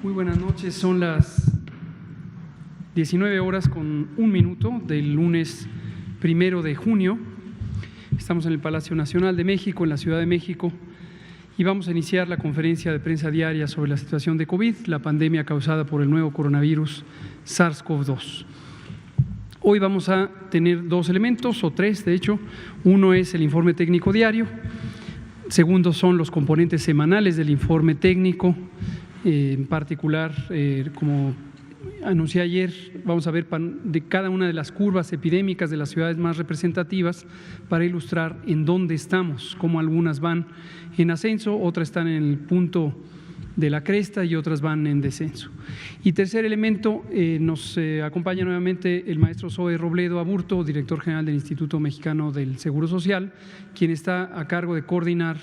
Muy buenas noches, son las 19 horas con 1 minuto del lunes 1 de junio. Estamos en el Palacio Nacional de México, en la Ciudad de México, y vamos a iniciar la conferencia de prensa diaria sobre la situación de COVID, la pandemia causada por el nuevo coronavirus SARS-CoV-2. Hoy vamos a tener 2 elementos, o 3 de hecho. Uno es el informe técnico diario, segundo son los componentes semanales del informe técnico. En particular, como anuncié ayer, vamos a ver de cada una de las curvas epidémicas de las ciudades más representativas para ilustrar en dónde estamos, cómo algunas van en ascenso, otras están en el punto de la cresta y otras van en descenso. Y tercer elemento, nos acompaña nuevamente el maestro Zoe Robledo Aburto, director general del Instituto Mexicano del Seguro Social, quien está a cargo de coordinar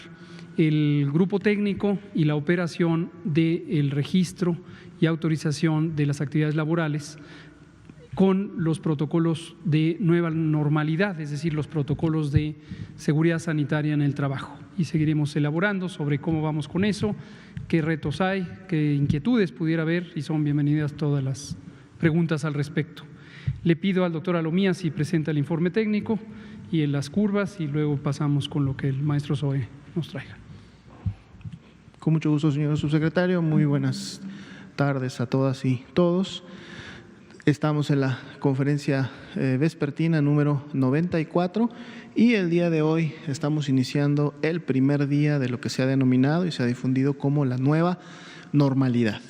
el grupo técnico y la operación del registro y autorización de las actividades laborales con los protocolos de nueva normalidad, es decir, los protocolos de seguridad sanitaria en el trabajo. Y seguiremos elaborando sobre cómo vamos con eso, qué retos hay, qué inquietudes pudiera haber, y son bienvenidas todas las preguntas al respecto. Le pido al doctor Alomía si presenta el informe técnico y en las curvas, y luego pasamos con lo que el maestro Zoe nos traiga. Con mucho gusto, señor subsecretario. Muy buenas tardes a todas y todos. Estamos en la conferencia vespertina número 94 y el día de hoy estamos iniciando el primer día de lo que se ha denominado y se ha difundido como la nueva normalidad.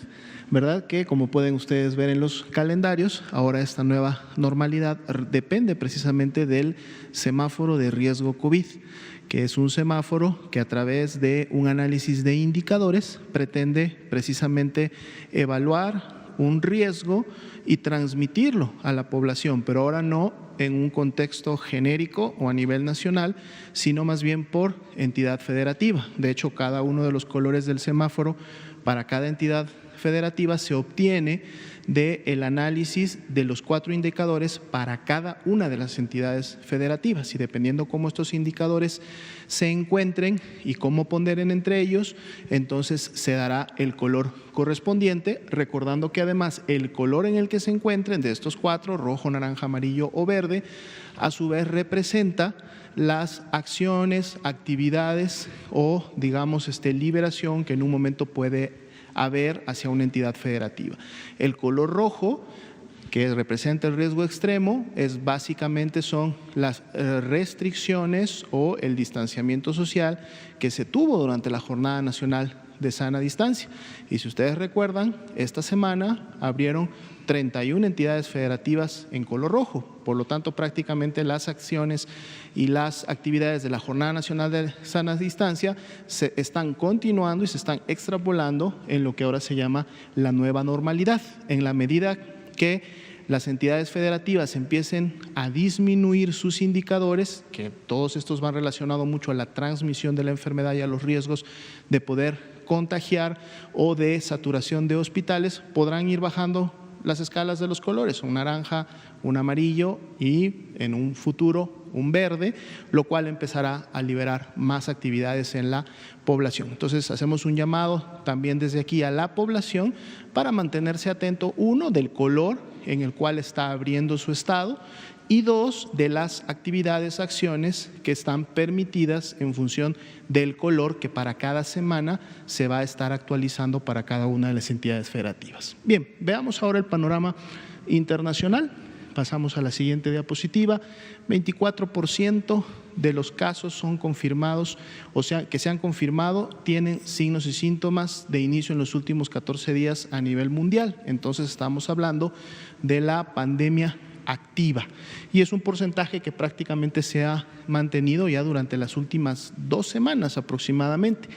¿Verdad? Que como pueden ustedes ver en los calendarios, ahora esta nueva normalidad depende precisamente del semáforo de riesgo COVID, que es un semáforo que a través de un análisis de indicadores pretende precisamente evaluar un riesgo y transmitirlo a la población, pero ahora no en un contexto genérico o a nivel nacional, sino más bien por entidad federativa. De hecho, cada uno de los colores del semáforo para cada entidad federativa se obtiene del análisis de los 4 indicadores para cada una de las entidades federativas, y dependiendo cómo estos indicadores se encuentren y cómo ponderen entre ellos, entonces se dará el color correspondiente, recordando que además el color en el que se encuentren de estos 4, rojo, naranja, amarillo o verde, a su vez representa las acciones, actividades o digamos liberación que en un momento puede haber hacia una entidad federativa. El color rojo, que representa el riesgo extremo, básicamente son las restricciones o el distanciamiento social que se tuvo durante la Jornada Nacional de Sana Distancia. Y si ustedes recuerdan, esta semana abrieron 31 entidades federativas en color rojo. Por lo tanto, prácticamente las acciones y las actividades de la Jornada Nacional de Sana Distancia se están continuando y se están extrapolando en lo que ahora se llama la nueva normalidad. En la medida que las entidades federativas empiecen a disminuir sus indicadores, que todos estos van relacionados mucho a la transmisión de la enfermedad y a los riesgos de poder contagiar o de saturación de hospitales, podrán ir bajando las escalas de los colores, un naranja, un amarillo y en un futuro un verde, lo cual empezará a liberar más actividades en la población. Entonces hacemos un llamado también desde aquí a la población para mantenerse atento, 1, del color en el cual está abriendo su estado, y 2, de las actividades, acciones que están permitidas en función del color que para cada semana se va a estar actualizando para cada una de las entidades federativas. Bien, veamos ahora el panorama internacional. Pasamos a la siguiente diapositiva. 24% de los casos son confirmados, o sea, que se han confirmado, tienen signos y síntomas de inicio en los últimos 14 días a nivel mundial. Entonces estamos hablando de la pandemia activa, y es un porcentaje que prácticamente se ha mantenido ya durante las últimas 2 semanas aproximadamente.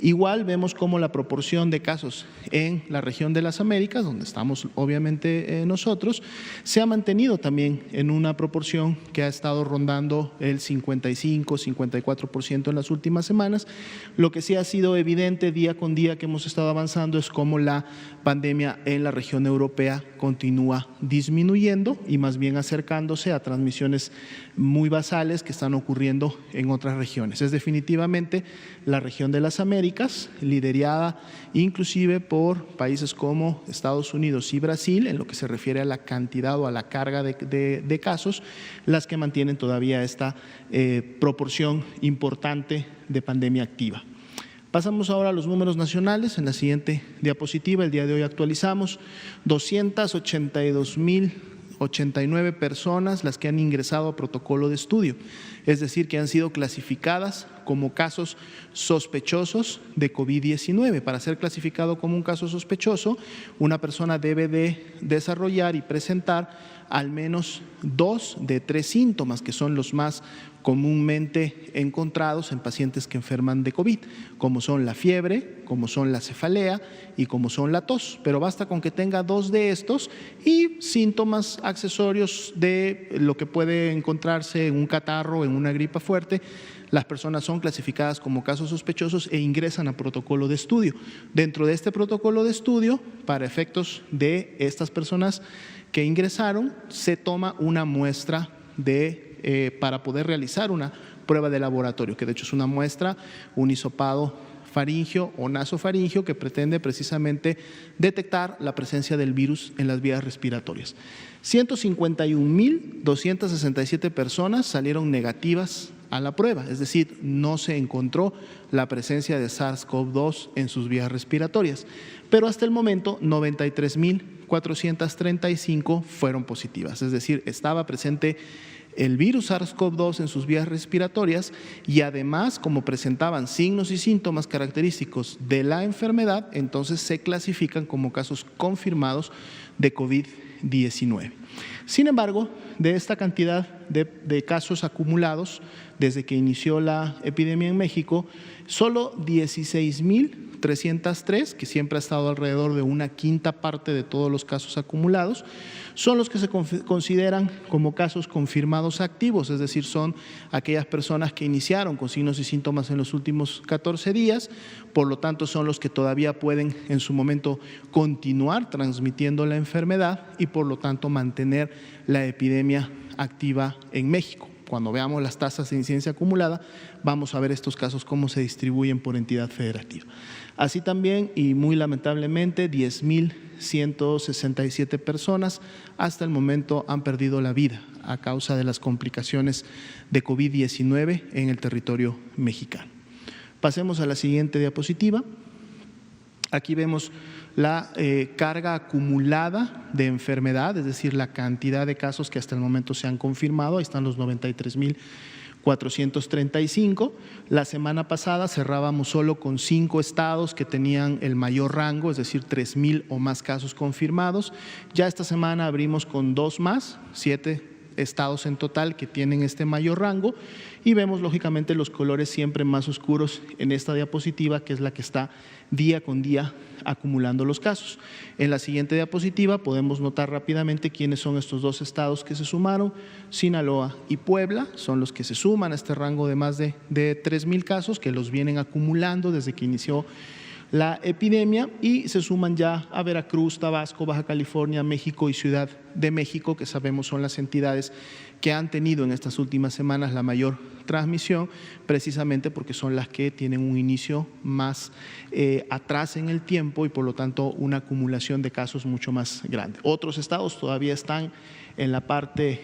Igual vemos cómo la proporción de casos en la región de las Américas, donde estamos obviamente nosotros, se ha mantenido también en una proporción que ha estado rondando el 55-54% en las últimas semanas. Lo que sí ha sido evidente día con día que hemos estado avanzando es cómo la pandemia en la región europea continúa disminuyendo, y más más bien acercándose a transmisiones muy basales que están ocurriendo en otras regiones. Es definitivamente la región de las Américas, liderada inclusive por países como Estados Unidos y Brasil, en lo que se refiere a la cantidad o a la carga de casos, las que mantienen todavía esta proporción importante de pandemia activa. Pasamos ahora a los números nacionales. En la siguiente diapositiva, el día de hoy actualizamos 282.089 personas las que han ingresado a protocolo de estudio, es decir, que han sido clasificadas como casos sospechosos de COVID-19. Para ser clasificado como un caso sospechoso, una persona debe de desarrollar y presentar al menos 2 de 3 síntomas, que son los más comúnmente encontrados en pacientes que enferman de COVID, como son la fiebre, como son la cefalea y como son la tos. Pero basta con que tenga 2 de estos y síntomas accesorios de lo que puede encontrarse en un catarro, en una gripa fuerte. Las personas son clasificadas como casos sospechosos e ingresan a protocolo de estudio. Dentro de este protocolo de estudio, para efectos de estas personas que ingresaron, se toma una muestra para poder realizar una prueba de laboratorio, que de hecho es una muestra, un hisopado faríngeo o nasofaríngeo que pretende precisamente detectar la presencia del virus en las vías respiratorias. 151.267 personas salieron negativas a la prueba, es decir, no se encontró la presencia de SARS-CoV-2 en sus vías respiratorias, pero hasta el momento 93.435 fueron positivas, es decir, estaba presente el virus SARS-CoV-2 en sus vías respiratorias y además, como presentaban signos y síntomas característicos de la enfermedad, entonces se clasifican como casos confirmados de COVID-19. Sin embargo, de esta cantidad de casos acumulados desde que inició la epidemia en México, solo 16.303, que siempre ha estado alrededor de una quinta parte de todos los casos acumulados, son los que se consideran como casos confirmados activos, es decir, son aquellas personas que iniciaron con signos y síntomas en los últimos 14 días, por lo tanto son los que todavía pueden en su momento continuar transmitiendo la enfermedad y por lo tanto mantener la epidemia activa en México. Cuando veamos las tasas de incidencia acumulada, vamos a ver estos casos cómo se distribuyen por entidad federativa. Así también, y muy lamentablemente, 10.167 personas hasta el momento han perdido la vida a causa de las complicaciones de COVID-19 en el territorio mexicano. Pasemos a la siguiente diapositiva. Aquí vemos la carga acumulada de enfermedad, es decir, la cantidad de casos que hasta el momento se han confirmado. Ahí están los 93.435. La semana pasada cerrábamos solo con 5 estados que tenían el mayor rango, es decir, 3.000 o más casos confirmados. Ya esta semana abrimos con 2 más, 7 estados en total que tienen este mayor rango y vemos lógicamente los colores siempre más oscuros en esta diapositiva, que es la que está día con día acumulando los casos. En la siguiente diapositiva podemos notar rápidamente quiénes son estos 2 estados que se sumaron. Sinaloa y Puebla son los que se suman a este rango de más de 3.000 casos que los vienen acumulando desde que inició la epidemia y se suman ya a Veracruz, Tabasco, Baja California, México y Ciudad de México, que sabemos son las entidades que han tenido en estas últimas semanas la mayor transmisión, precisamente porque son las que tienen un inicio más atrás en el tiempo y por lo tanto una acumulación de casos mucho más grande. Otros estados todavía están en la parte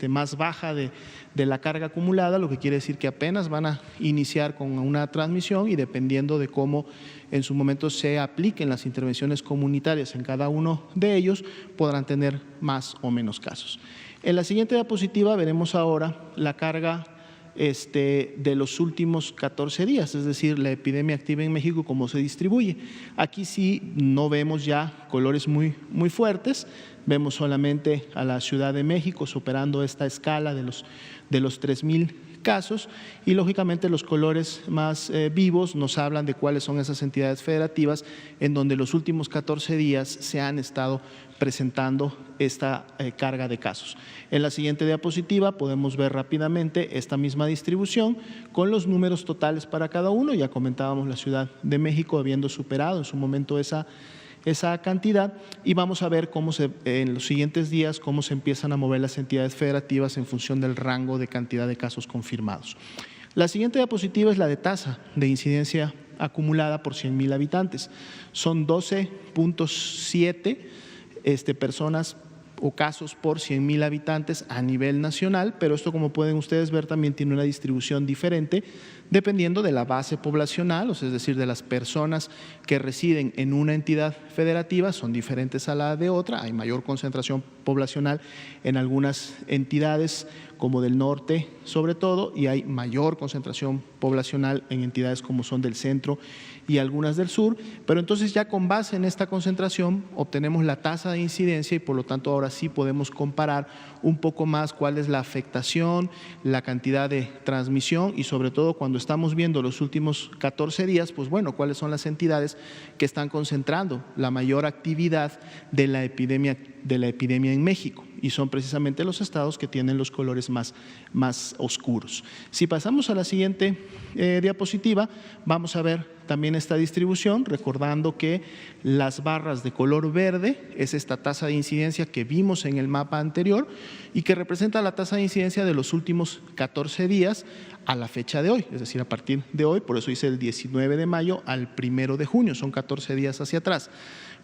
más baja de la carga acumulada, lo que quiere decir que apenas van a iniciar con una transmisión y dependiendo de cómo en su momento se apliquen las intervenciones comunitarias en cada uno de ellos, podrán tener más o menos casos. En la siguiente diapositiva veremos ahora la carga de los últimos 14 días, es decir, la epidemia activa en México, cómo se distribuye. Aquí sí no vemos ya colores muy fuertes, vemos solamente a la Ciudad de México superando esta escala de los 3.000 casos y lógicamente los colores más vivos nos hablan de cuáles son esas entidades federativas en donde los últimos 14 días se han estado presentando esta carga de casos. En la siguiente diapositiva podemos ver rápidamente esta misma distribución con los números totales para cada uno. Ya comentábamos la Ciudad de México habiendo superado en su momento esa esa cantidad y vamos a ver en los siguientes días cómo se empiezan a mover las entidades federativas en función del rango de cantidad de casos confirmados. La siguiente diapositiva es la de tasa de incidencia acumulada por 100,000 habitantes. Son 12.7 personas o casos por 100,000 habitantes a nivel nacional, pero esto, como pueden ustedes ver, también tiene una distribución diferente dependiendo de la base poblacional, es decir, de las personas que residen en una entidad federativa, son diferentes a la de otra. Hay mayor concentración poblacional en algunas entidades como del norte sobre todo, y hay mayor concentración poblacional en entidades como son del centro y algunas del sur, pero entonces ya con base en esta concentración obtenemos la tasa de incidencia y por lo tanto ahora sí podemos comparar un poco más cuál es la afectación, la cantidad de transmisión y sobre todo cuando estamos viendo los últimos 14 días, pues bueno, cuáles son las entidades que están concentrando la mayor actividad de la epidemia en México, y son precisamente los estados que tienen los colores más oscuros. Si pasamos a la siguiente diapositiva, vamos a ver también esta distribución, recordando que las barras de color verde es esta tasa de incidencia que vimos en el mapa anterior y que representa la tasa de incidencia de los últimos 14 días a la fecha de hoy, es decir, a partir de hoy, por eso hice el 19 de mayo al 1 de junio, son 14 días hacia atrás.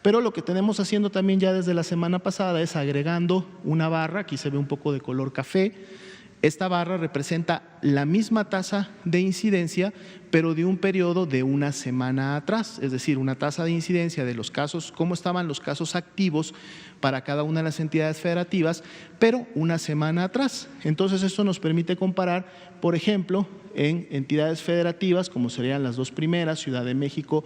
Pero lo que tenemos haciendo también ya desde la semana pasada es agregando una barra, aquí se ve un poco de color café. Esta barra representa la misma tasa de incidencia, pero de un periodo de una semana atrás, es decir, una tasa de incidencia de los casos, cómo estaban los casos activos para cada una de las entidades federativas, pero una semana atrás. Entonces, esto nos permite comparar, por ejemplo, en entidades federativas, como serían las dos primeras, Ciudad de México,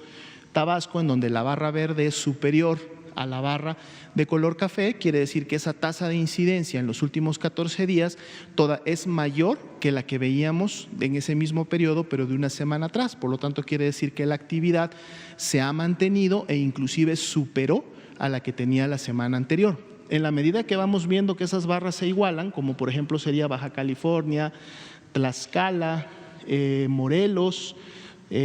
Tabasco, en donde la barra verde es superior a la barra de color café, quiere decir que esa tasa de incidencia en los últimos 14 días es mayor que la que veíamos en ese mismo periodo, pero de una semana atrás. Por lo tanto, quiere decir que la actividad se ha mantenido e inclusive superó a la que tenía la semana anterior. En la medida que vamos viendo que esas barras se igualan, como por ejemplo sería Baja California, Tlaxcala, Morelos,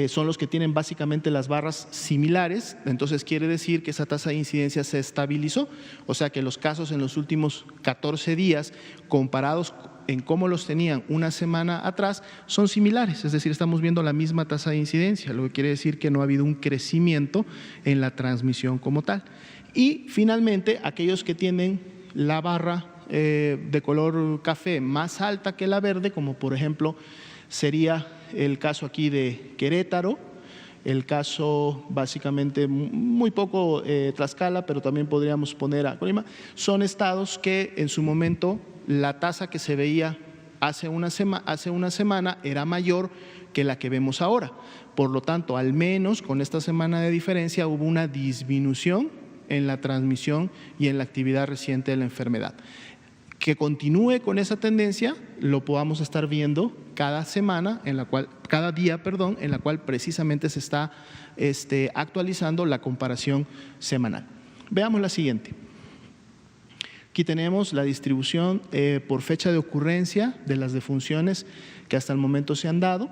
son los que tienen básicamente las barras similares, entonces quiere decir que esa tasa de incidencia se estabilizó, o sea que los casos en los últimos 14 días comparados en cómo los tenían una semana atrás son similares, es decir, estamos viendo la misma tasa de incidencia, lo que quiere decir que no ha habido un crecimiento en la transmisión como tal. Y finalmente, aquellos que tienen la barra de color café más alta que la verde, como por ejemplo sería el caso aquí de Querétaro, el caso básicamente muy poco Tlaxcala, pero también podríamos poner a Colima, son estados que en su momento la tasa que se veía hace una semana era mayor que la que vemos ahora. Por lo tanto, al menos con esta semana de diferencia hubo una disminución en la transmisión y en la actividad reciente de la enfermedad. Que continúe con esa tendencia, lo podamos estar viendo cada día, en la cual precisamente se está actualizando la comparación semanal. Veamos la siguiente. Aquí tenemos la distribución por fecha de ocurrencia de las defunciones que hasta el momento se han dado,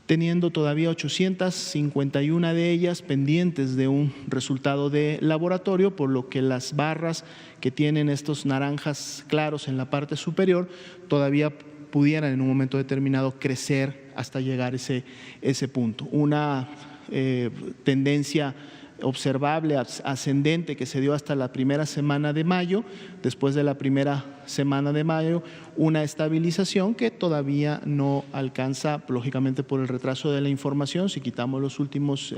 teniendo todavía 851 de ellas pendientes de un resultado de laboratorio, por lo que las barras que tienen estos naranjas claros en la parte superior todavía pudieran en un momento determinado crecer hasta llegar a ese punto. Una tendencia observable, ascendente, que se dio hasta la primera semana de mayo. Después de la primera semana de mayo, una estabilización que todavía no alcanza, lógicamente por el retraso de la información. Si quitamos los últimos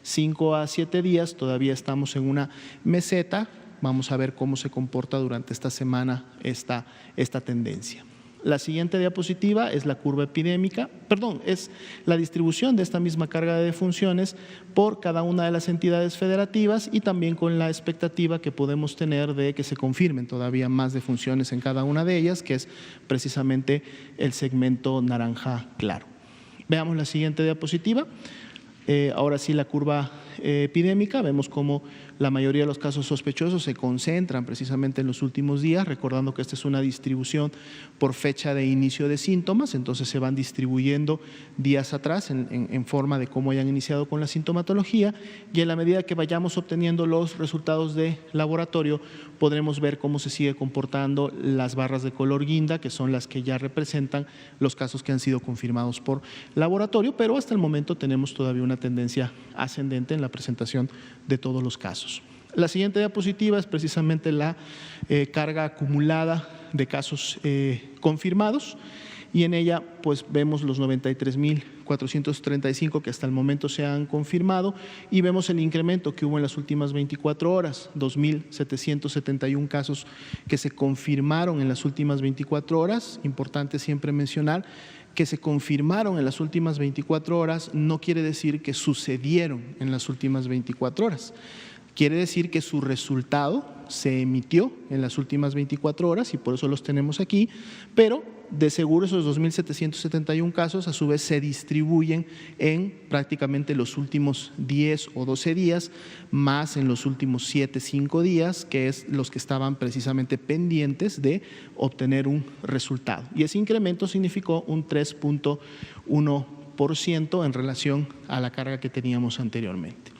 5 a 7 días, todavía estamos en una meseta. Vamos a ver cómo se comporta durante esta semana esta tendencia. La siguiente diapositiva es la curva epidémica, es la distribución de esta misma carga de defunciones por cada una de las entidades federativas y también con la expectativa que podemos tener de que se confirmen todavía más defunciones en cada una de ellas, que es precisamente el segmento naranja claro. Veamos la siguiente diapositiva. Ahora sí, la curva epidémica, vemos cómo la mayoría de los casos sospechosos se concentran precisamente en los últimos días, recordando que esta es una distribución por fecha de inicio de síntomas, entonces se van distribuyendo días atrás en forma de cómo hayan iniciado con la sintomatología, y en la medida que vayamos obteniendo los resultados de laboratorio podremos ver cómo se sigue comportando las barras de color guinda, que son las que ya representan los casos que han sido confirmados por laboratorio, pero hasta el momento tenemos todavía una tendencia ascendente en la presentación de todos los casos. La siguiente diapositiva es precisamente la carga acumulada de casos confirmados, y en ella pues vemos los 93.435 que hasta el momento se han confirmado, y vemos el incremento que hubo en las últimas 24 horas, 2.771 casos que se confirmaron en las últimas 24 horas. Importante siempre mencionar que se confirmaron en las últimas 24 horas no quiere decir que sucedieron en las últimas 24 horas. Quiere decir que su resultado se emitió en las últimas 24 horas y por eso los tenemos aquí, pero de seguro esos 2.771 casos a su vez se distribuyen en prácticamente los últimos 10 o 12 días, más en los últimos 7, 5 días, que es los que estaban precisamente pendientes de obtener un resultado. Y ese incremento significó un 3.1% en relación a la carga que teníamos anteriormente.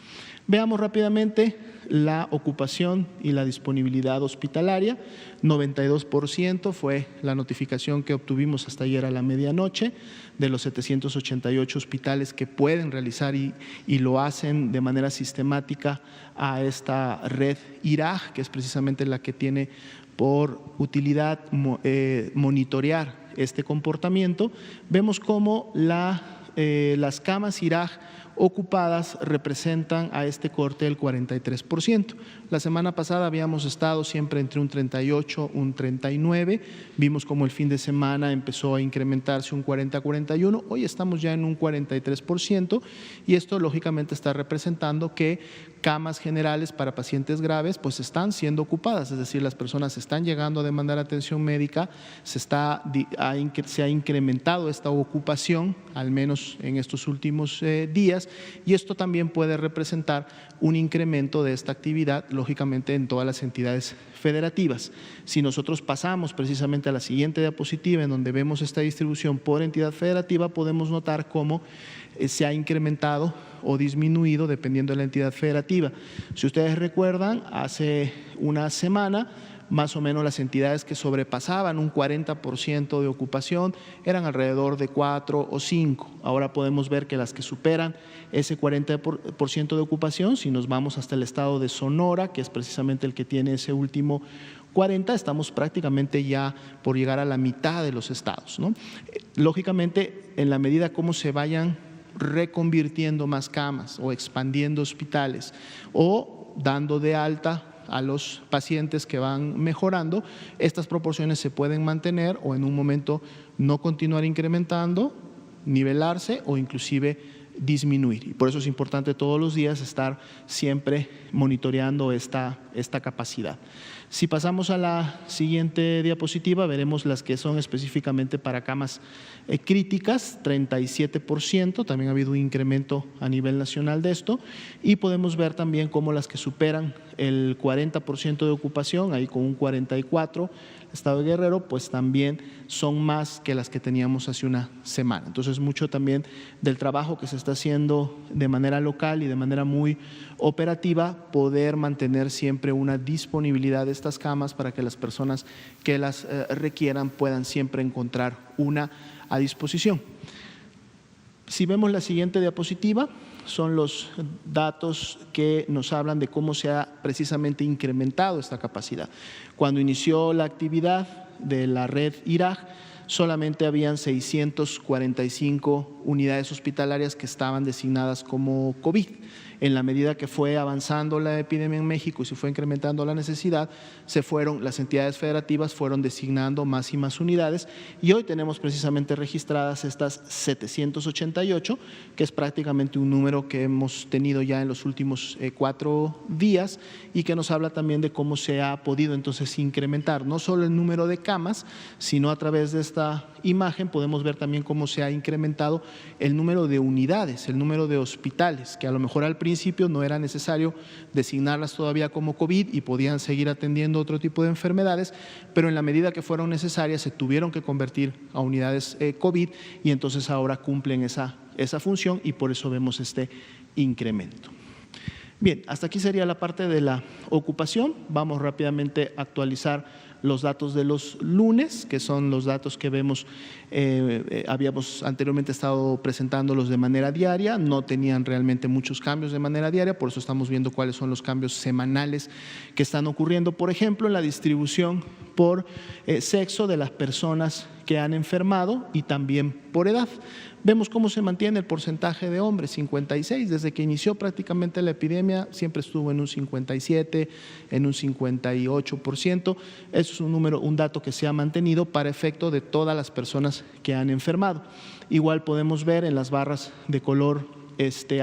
Veamos rápidamente la ocupación y la disponibilidad hospitalaria. 92% fue la notificación que obtuvimos hasta ayer a la medianoche de los 788 hospitales que pueden realizar y lo hacen de manera sistemática a esta red IRAG, que es precisamente la que tiene por utilidad monitorear este comportamiento. Vemos cómo las camas IRAG ocupadas representan a este corte el 43%. La semana pasada habíamos estado siempre entre un 38, un 39, vimos como el fin de semana empezó a incrementarse un 40-41, hoy estamos ya en un 43% y esto lógicamente está representando que camas generales para pacientes graves pues están siendo ocupadas, es decir, las personas están llegando a demandar atención médica, se ha incrementado esta ocupación, al menos en estos últimos días, y esto también puede representar un incremento de esta actividad, lógicamente en todas las entidades federativas. Si nosotros pasamos precisamente a la siguiente diapositiva, en donde vemos esta distribución por entidad federativa, podemos notar cómo se ha incrementado o disminuido dependiendo de la entidad federativa. Si ustedes recuerdan, hace una semana más o menos las entidades que sobrepasaban un 40% de ocupación eran alrededor de 4 o 5. Ahora podemos ver que las que superan ese 40% de ocupación, si nos vamos hasta el estado de Sonora, que es precisamente el que tiene ese último 40, estamos prácticamente ya por llegar a la mitad de los estados, ¿no? Lógicamente, en la medida como se vayan reconvirtiendo más camas o expandiendo hospitales o dando de alta a los pacientes que van mejorando, estas proporciones se pueden mantener o en un momento no continuar incrementando, nivelarse o inclusive disminuir. Y por eso es importante todos los días estar siempre monitoreando esta capacidad. Si pasamos a la siguiente diapositiva, veremos las que son específicamente para camas críticas, 37%, también ha habido un incremento a nivel nacional de esto, y podemos ver también cómo las que superan el 40% de ocupación, ahí con un 44%, Estado de Guerrero, pues también son más que las que teníamos hace una semana. Entonces, mucho también del trabajo que se está haciendo de manera local y de manera muy operativa, poder mantener siempre una disponibilidad de estas camas para que las personas que las requieran puedan siempre encontrar una a disposición. Si vemos la siguiente diapositiva, son los datos que nos hablan de cómo se ha precisamente incrementado esta capacidad. Cuando inició la actividad de la red IRAG, solamente habían 645 unidades hospitalarias que estaban designadas como COVID. En la medida que fue avanzando la epidemia en México y se fue incrementando la necesidad, las entidades federativas fueron designando más y más unidades y hoy tenemos precisamente registradas estas 788, que es prácticamente un número que hemos tenido ya en los últimos 4 días y que nos habla también de cómo se ha podido entonces incrementar no solo el número de camas, sino a través de esta imagen podemos ver también cómo se ha incrementado el número de unidades, el número de hospitales, que a lo mejor al principio principio no era necesario designarlas todavía como COVID y podían seguir atendiendo otro tipo de enfermedades, pero en la medida que fueron necesarias se tuvieron que convertir a unidades COVID y entonces ahora cumplen esa función y por eso vemos este incremento. Bien, hasta aquí sería la parte de la ocupación. Vamos rápidamente a actualizar los datos de los lunes, que son los datos que vemos, habíamos anteriormente estado presentándolos de manera diaria, no tenían realmente muchos cambios de manera diaria, por eso estamos viendo cuáles son los cambios semanales que están ocurriendo. Por ejemplo, en la distribución por sexo de las personas que han enfermado y también por edad. Vemos cómo se mantiene el porcentaje de hombres, 56, desde que inició prácticamente la epidemia siempre estuvo en un 57, en un 58%. Eso es un dato que se ha mantenido para efecto de todas las personas que han enfermado. Igual podemos ver en las barras de color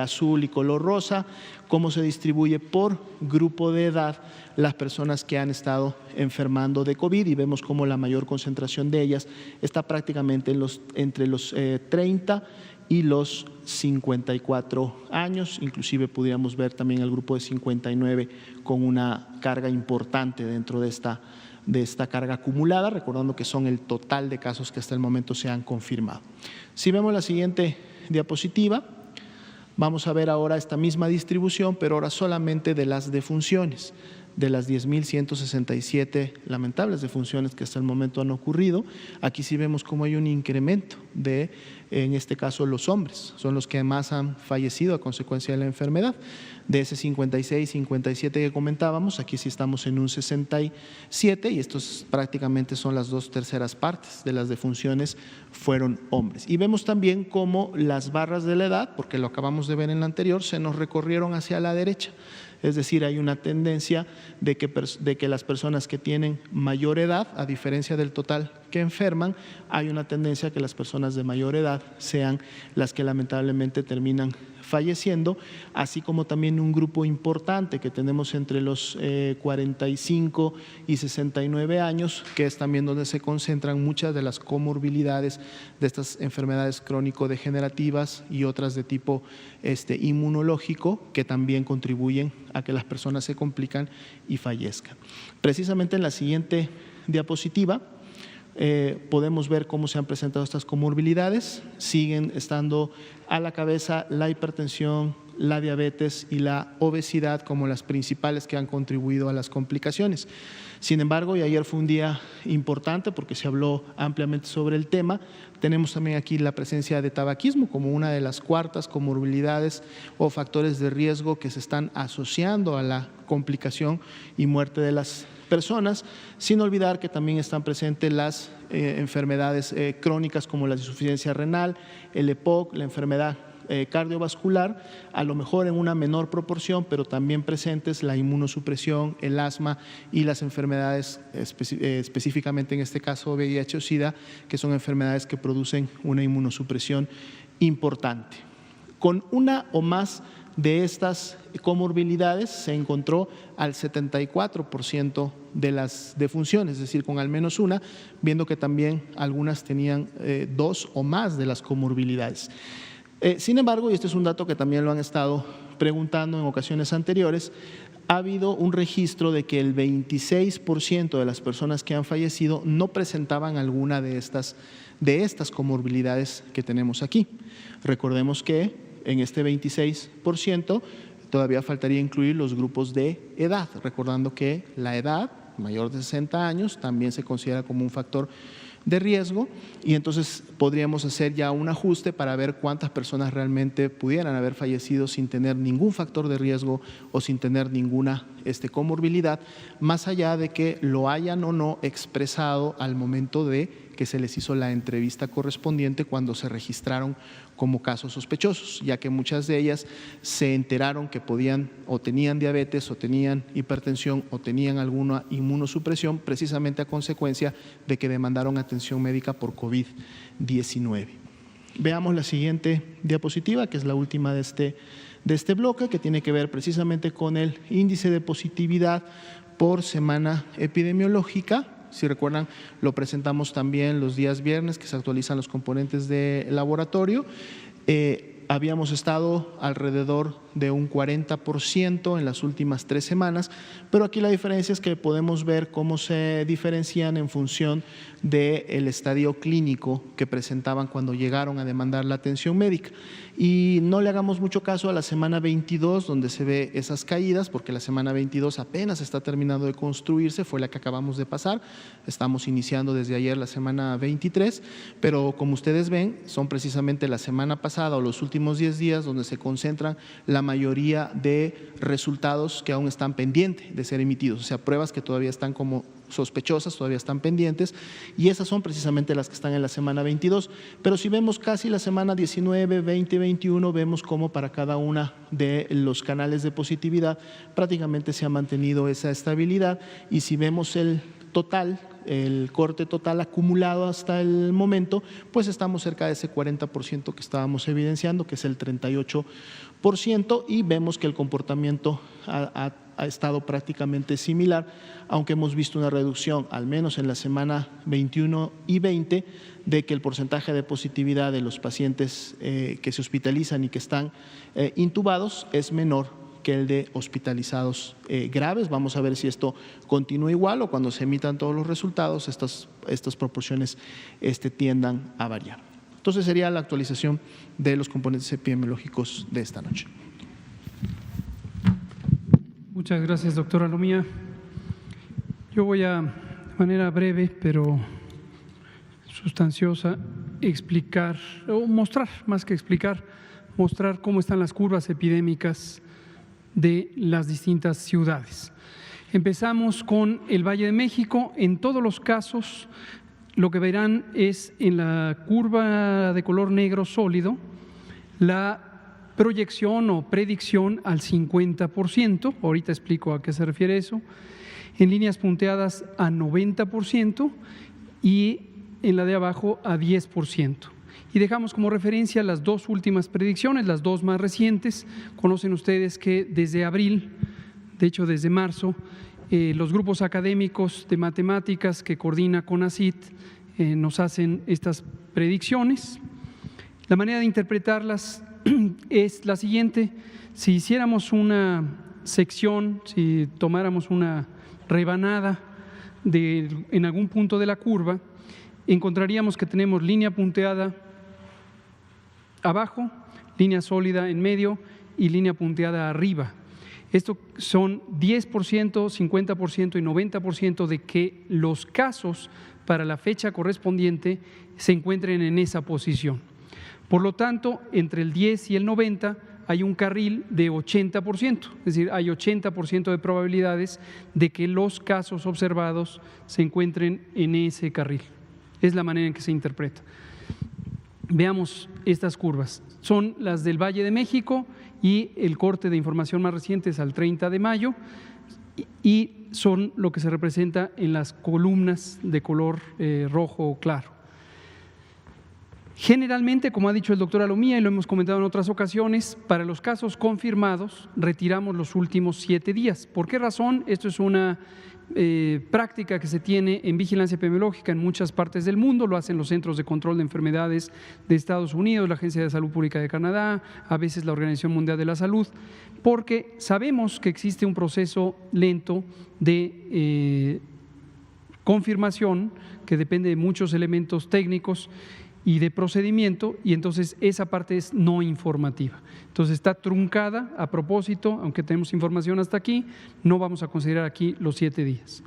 azul y color rosa cómo se distribuye por grupo de edad las personas que han estado enfermando de COVID y vemos cómo la mayor concentración de ellas está prácticamente entre los 30 y los 54 años, inclusive pudiéramos ver también el grupo de 59 con una carga importante dentro de esta carga acumulada, recordando que son el total de casos que hasta el momento se han confirmado. Si vemos la siguiente diapositiva, vamos a ver ahora esta misma distribución, pero ahora solamente de las defunciones, de las 10.167 lamentables defunciones que hasta el momento han ocurrido. Aquí sí vemos cómo hay un incremento de, en este caso, los hombres, son los que más han fallecido a consecuencia de la enfermedad. De ese 56, 57 que comentábamos, aquí sí estamos en un 67 y estos prácticamente son las 2/3 partes de las defunciones fueron hombres. Y vemos también cómo las barras de la edad, porque lo acabamos de ver en la anterior, se nos recorrieron hacia la derecha. Es decir, hay una tendencia de que las personas que tienen mayor edad, a diferencia del total que enferman, hay una tendencia a que las personas de mayor edad sean las que lamentablemente terminan falleciendo, así como también un grupo importante que tenemos entre los 45 y 69 años, que es también donde se concentran muchas de las comorbilidades de estas enfermedades crónico-degenerativas y otras de tipo inmunológico, que también contribuyen a que las personas se complican y fallezcan. Precisamente en la siguiente diapositiva podemos ver cómo se han presentado estas comorbilidades. Siguen estando a la cabeza la hipertensión, la diabetes y la obesidad como las principales que han contribuido a las complicaciones. Sin embargo, y ayer fue un día importante porque se habló ampliamente sobre el tema, tenemos también aquí la presencia de tabaquismo como una de las cuartas comorbilidades o factores de riesgo que se están asociando a la complicación y muerte de las personas, sin olvidar que también están presentes las enfermedades crónicas como la insuficiencia renal, el EPOC, la enfermedad cardiovascular, a lo mejor en una menor proporción, pero también presentes la inmunosupresión, el asma y las enfermedades, específicamente en este caso VIH o SIDA, que son enfermedades que producen una inmunosupresión importante. Con una o más de estas comorbilidades se encontró al 74% de las defunciones, es decir, con al menos una, viendo que también algunas tenían 2 o más de las comorbilidades. Sin embargo, y este es un dato que también lo han estado preguntando en ocasiones anteriores, ha habido un registro de que el 26% de las personas que han fallecido no presentaban alguna de estas comorbilidades que tenemos aquí. Recordemos que en este 26% todavía faltaría incluir los grupos de edad, recordando que la edad mayor de 60 años también se considera como un factor de riesgo y entonces podríamos hacer ya un ajuste para ver cuántas personas realmente pudieran haber fallecido sin tener ningún factor de riesgo o sin tener ninguna comorbilidad, más allá de que lo hayan o no expresado al momento de que se les hizo la entrevista correspondiente cuando se registraron como casos sospechosos, ya que muchas de ellas se enteraron que podían o tenían diabetes o tenían hipertensión o tenían alguna inmunosupresión precisamente a consecuencia de que demandaron atención médica por COVID-19. Veamos la siguiente diapositiva, que es la última de este bloque, que tiene que ver precisamente con el índice de positividad por semana epidemiológica. Si recuerdan, lo presentamos también los días viernes, que se actualizan los componentes de laboratorio. habíamos estado alrededor de un 40% en las últimas 3 semanas, pero aquí la diferencia es que podemos ver cómo se diferencian en función del estadio clínico que presentaban cuando llegaron a demandar la atención médica. Y no le hagamos mucho caso a la semana 22, donde se ve esas caídas, porque la semana 22 apenas está terminando de construirse, fue la que acabamos de pasar, estamos iniciando desde ayer la semana 23, pero como ustedes ven, son precisamente la semana pasada o los últimos 10 días donde se concentran la mayoría de resultados que aún están pendientes de ser emitidos, o sea, pruebas que todavía están como sospechosas, todavía están pendientes, y esas son precisamente las que están en la semana 22, pero si vemos casi la semana 19, 20, 21, vemos cómo para cada una de los canales de positividad prácticamente se ha mantenido esa estabilidad, y si vemos el total, el corte total acumulado hasta el momento, pues estamos cerca de ese 40% que estábamos evidenciando, que es el 38%, y vemos que el comportamiento ha estado prácticamente similar, aunque hemos visto una reducción, al menos en la semana 21 y 20, de que el porcentaje de positividad de los pacientes que se hospitalizan y que están intubados es menor que el de hospitalizados graves. Vamos a ver si esto continúa igual o cuando se emitan todos los resultados estas proporciones tiendan a variar. Entonces sería la actualización de los componentes epidemiológicos de esta noche. Muchas gracias, doctora Lomía. Yo voy a, de manera breve pero sustanciosa, explicar o mostrar, más que explicar, mostrar cómo están las curvas epidémicas de las distintas ciudades. Empezamos con el Valle de México. En todos los casos, lo que verán es en la curva de color negro sólido la proyección o predicción al 50%, ahorita explico a qué se refiere eso, en líneas punteadas a 90% y en la de abajo a 10%. Y dejamos como referencia las dos últimas predicciones, las dos más recientes. Conocen ustedes que desde abril, de hecho desde marzo, los grupos académicos de matemáticas que coordina CONACYT nos hacen estas predicciones. La manera de interpretarlas es la siguiente: si hiciéramos una sección, si tomáramos una rebanada en algún punto de la curva, encontraríamos que tenemos línea punteada abajo, línea sólida en medio y línea punteada arriba. Esto son 10%, 50% y 90% de que los casos para la fecha correspondiente se encuentren en esa posición. Por lo tanto, entre el 10 y el 90 hay un carril de 80%, es decir, hay 80% de probabilidades de que los casos observados se encuentren en ese carril. Es la manera en que se interpreta. Veamos estas curvas. Son las del Valle de México y el corte de información más reciente es al 30 de mayo y son lo que se representa en las columnas de color rojo claro. Generalmente, como ha dicho el doctor Alomía y lo hemos comentado en otras ocasiones, para los casos confirmados retiramos los últimos 7 días. ¿Por qué razón? Esto es una práctica que se tiene en vigilancia epidemiológica en muchas partes del mundo, lo hacen los Centros de Control de Enfermedades de Estados Unidos, la Agencia de Salud Pública de Canadá, a veces la Organización Mundial de la Salud, porque sabemos que existe un proceso lento de confirmación que depende de muchos elementos técnicos y de procedimiento, y entonces esa parte es no informativa. Entonces está truncada a propósito, aunque tenemos información hasta aquí, no vamos a considerar aquí los 7 días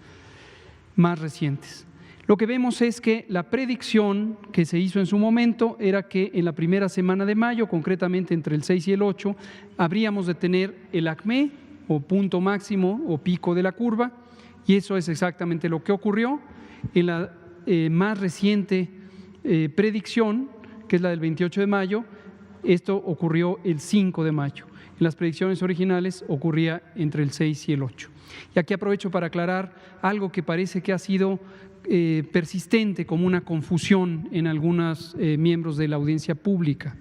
más recientes. Lo que vemos es que la predicción que se hizo en su momento era que en la primera semana de mayo, concretamente entre el 6 y el 8, habríamos de tener el ACME o punto máximo o pico de la curva, y eso es exactamente lo que ocurrió. En la más reciente predicción, que es la del 28 de mayo, esto ocurrió el 5 de mayo. En las predicciones originales ocurría entre el 6 y el 8. Y aquí aprovecho para aclarar algo que parece que ha sido persistente como una confusión en algunos miembros de la audiencia pública.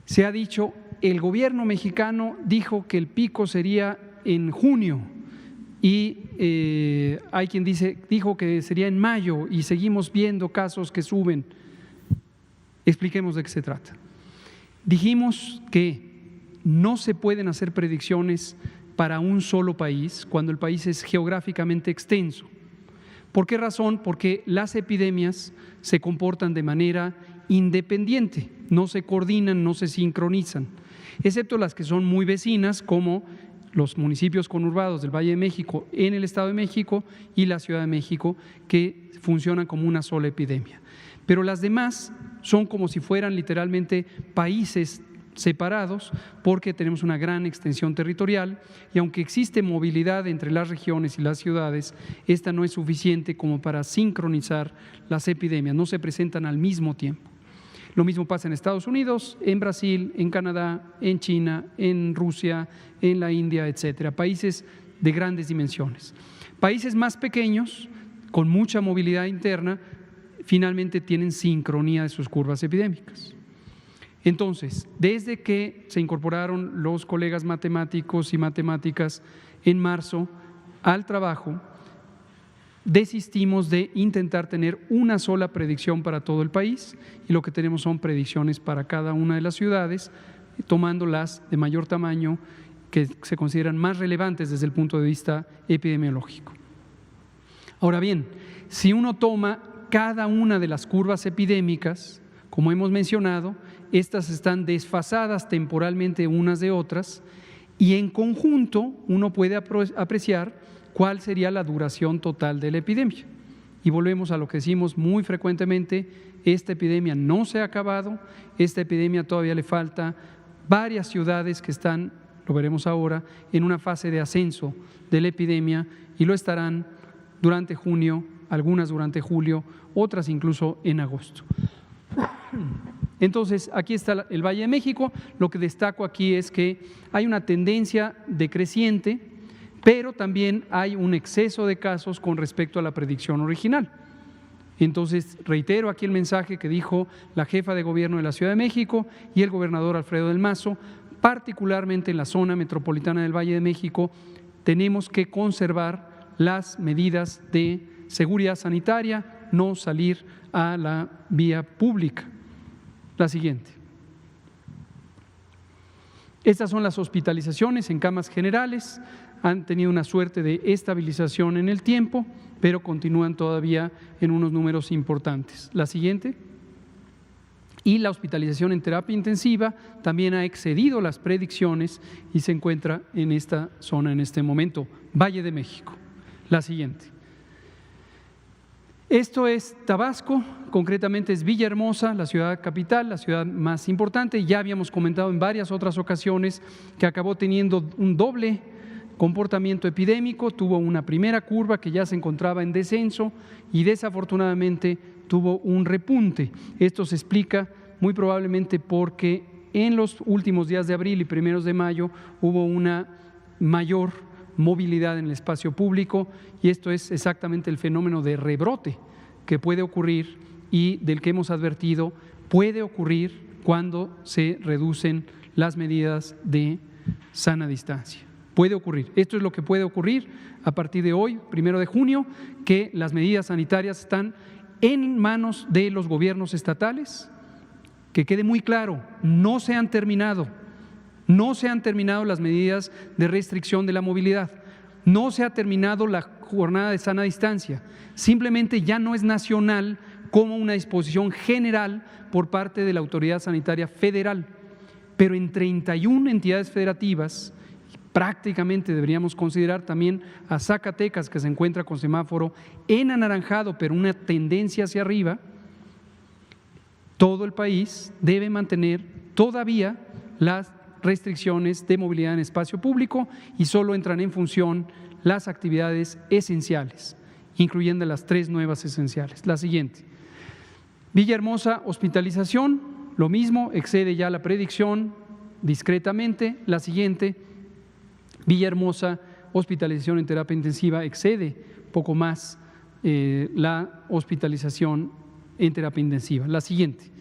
Se ha dicho, el gobierno mexicano dijo que el pico sería en junio y hay quien dijo que sería en mayo y seguimos viendo casos que suben. Expliquemos de qué se trata. Dijimos que no se pueden hacer predicciones para un solo país cuando el país es geográficamente extenso. ¿Por qué razón? Porque las epidemias se comportan de manera independiente, no se coordinan, no se sincronizan, excepto las que son muy vecinas, como los municipios conurbados del Valle de México en el Estado de México y la Ciudad de México, que funcionan como una sola epidemia. Pero las demás son como si fueran literalmente países separados, porque tenemos una gran extensión territorial y aunque existe movilidad entre las regiones y las ciudades, esta no es suficiente como para sincronizar las epidemias, no se presentan al mismo tiempo. Lo mismo pasa en Estados Unidos, en Brasil, en Canadá, en China, en Rusia, en la India, etcétera, países de grandes dimensiones. Países más pequeños, con mucha movilidad interna, finalmente tienen sincronía de sus curvas epidémicas. Entonces, desde que se incorporaron los colegas matemáticos y matemáticas en marzo al trabajo, desistimos de intentar tener una sola predicción para todo el país y lo que tenemos son predicciones para cada una de las ciudades, tomando las de mayor tamaño que se consideran más relevantes desde el punto de vista epidemiológico. Ahora bien, si uno toma cada una de las curvas epidémicas, como hemos mencionado, estas están desfasadas temporalmente unas de otras y en conjunto uno puede apreciar cuál sería la duración total de la epidemia. Y volvemos a lo que decimos muy frecuentemente, esta epidemia no se ha acabado, esta epidemia todavía le falta varias ciudades que están, lo veremos ahora, en una fase de ascenso de la epidemia y lo estarán durante junio, algunas durante julio, otras incluso en agosto. Entonces, aquí está el Valle de México. Lo que destaco aquí es que hay una tendencia decreciente, pero también hay un exceso de casos con respecto a la predicción original. Entonces, reitero aquí el mensaje que dijo la jefa de gobierno de la Ciudad de México y el gobernador Alfredo del Mazo, particularmente en la zona metropolitana del Valle de México, tenemos que conservar las medidas de seguridad sanitaria, no salir a la vía pública. La siguiente. Estas son las hospitalizaciones en camas generales, han tenido una suerte de estabilización en el tiempo, pero continúan todavía en unos números importantes. La siguiente. Y la hospitalización en terapia intensiva también ha excedido las predicciones y se encuentra en esta zona en este momento, Valle de México. La siguiente. Esto es Tabasco, concretamente es Villahermosa, la ciudad capital, la ciudad más importante. Ya habíamos comentado en varias otras ocasiones que acabó teniendo un doble comportamiento epidémico, tuvo una primera curva que ya se encontraba en descenso y desafortunadamente tuvo un repunte. Esto se explica muy probablemente porque en los últimos días de abril y primeros de mayo hubo una mayor movilidad en el espacio público y esto es exactamente el fenómeno de rebrote que puede ocurrir y del que hemos advertido puede ocurrir cuando se reducen las medidas de sana distancia. Puede ocurrir. Esto es lo que puede ocurrir a partir de hoy, 1 de junio, que las medidas sanitarias están en manos de los gobiernos estatales. Que quede muy claro, no se han terminado las medidas de restricción de la movilidad, no se ha terminado la jornada de sana distancia, simplemente ya no es nacional como una disposición general por parte de la Autoridad Sanitaria Federal, pero en 31 entidades federativas, prácticamente deberíamos considerar también a Zacatecas, que se encuentra con semáforo en anaranjado, pero una tendencia hacia arriba, todo el país debe mantener todavía las restricciones de movilidad en espacio público y solo entran en función las actividades esenciales, incluyendo las 3 nuevas esenciales. La siguiente. Villahermosa, hospitalización, lo mismo, excede ya la predicción discretamente. La siguiente. Villahermosa, hospitalización en terapia intensiva, excede poco más la hospitalización en terapia intensiva. La siguiente.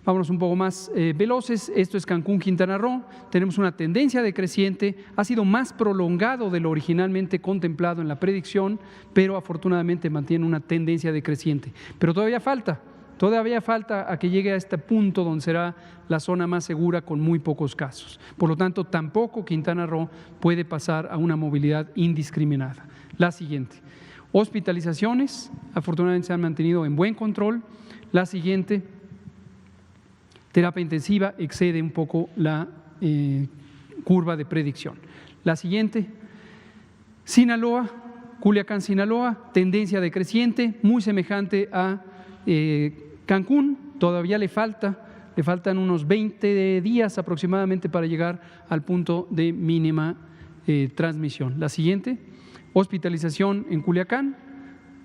Vámonos un poco más veloces. Esto es Cancún, Quintana Roo. Tenemos una tendencia decreciente, ha sido más prolongado de lo originalmente contemplado en la predicción, pero afortunadamente mantiene una tendencia decreciente. Pero todavía falta, Todavía falta a que llegue a este punto donde será la zona más segura con muy pocos casos. Por lo tanto, tampoco Quintana Roo puede pasar a una movilidad indiscriminada. La siguiente. Hospitalizaciones, afortunadamente se han mantenido en buen control. La siguiente. Terapia intensiva excede un poco la curva de predicción. La siguiente. Sinaloa, Culiacán, Sinaloa, tendencia decreciente, muy semejante a Cancún. Todavía le faltan unos 20 días aproximadamente para llegar al punto de mínima transmisión. La siguiente, hospitalización en Culiacán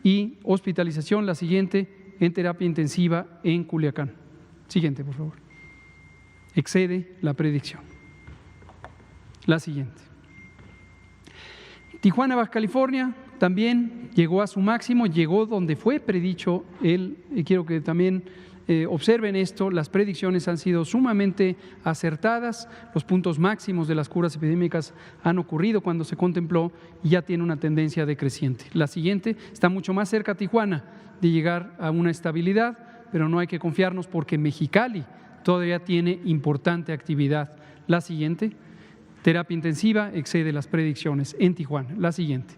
y hospitalización, la siguiente, en terapia intensiva en Culiacán. Siguiente, por favor. Excede la predicción. La siguiente. Tijuana, Baja California, también llegó a su máximo, llegó donde fue predicho él, y quiero que también observen esto, las predicciones han sido sumamente acertadas, los puntos máximos de las curvas epidémicas han ocurrido cuando se contempló y ya tiene una tendencia decreciente. La siguiente, está mucho más cerca Tijuana de llegar a una estabilidad, pero no hay que confiarnos porque Mexicali todavía tiene importante actividad. La siguiente, terapia intensiva excede las predicciones en Tijuana. La siguiente.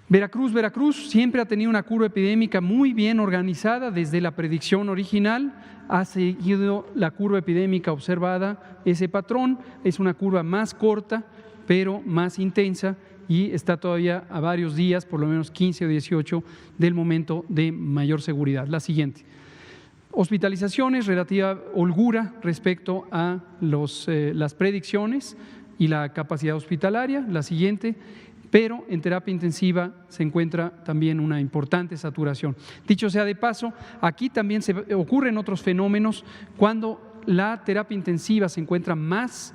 Veracruz siempre ha tenido una curva epidémica muy bien organizada desde la predicción original, ha seguido la curva epidémica observada, ese patrón es una curva más corta pero más intensa y está todavía a varios días, por lo menos 15 o 18 del momento de mayor seguridad. La siguiente. Hospitalizaciones, relativa holgura respecto a las predicciones y la capacidad hospitalaria. La siguiente. Pero en terapia intensiva se encuentra también una importante saturación. Dicho sea de paso, aquí también ocurren otros fenómenos cuando la terapia intensiva se encuentra más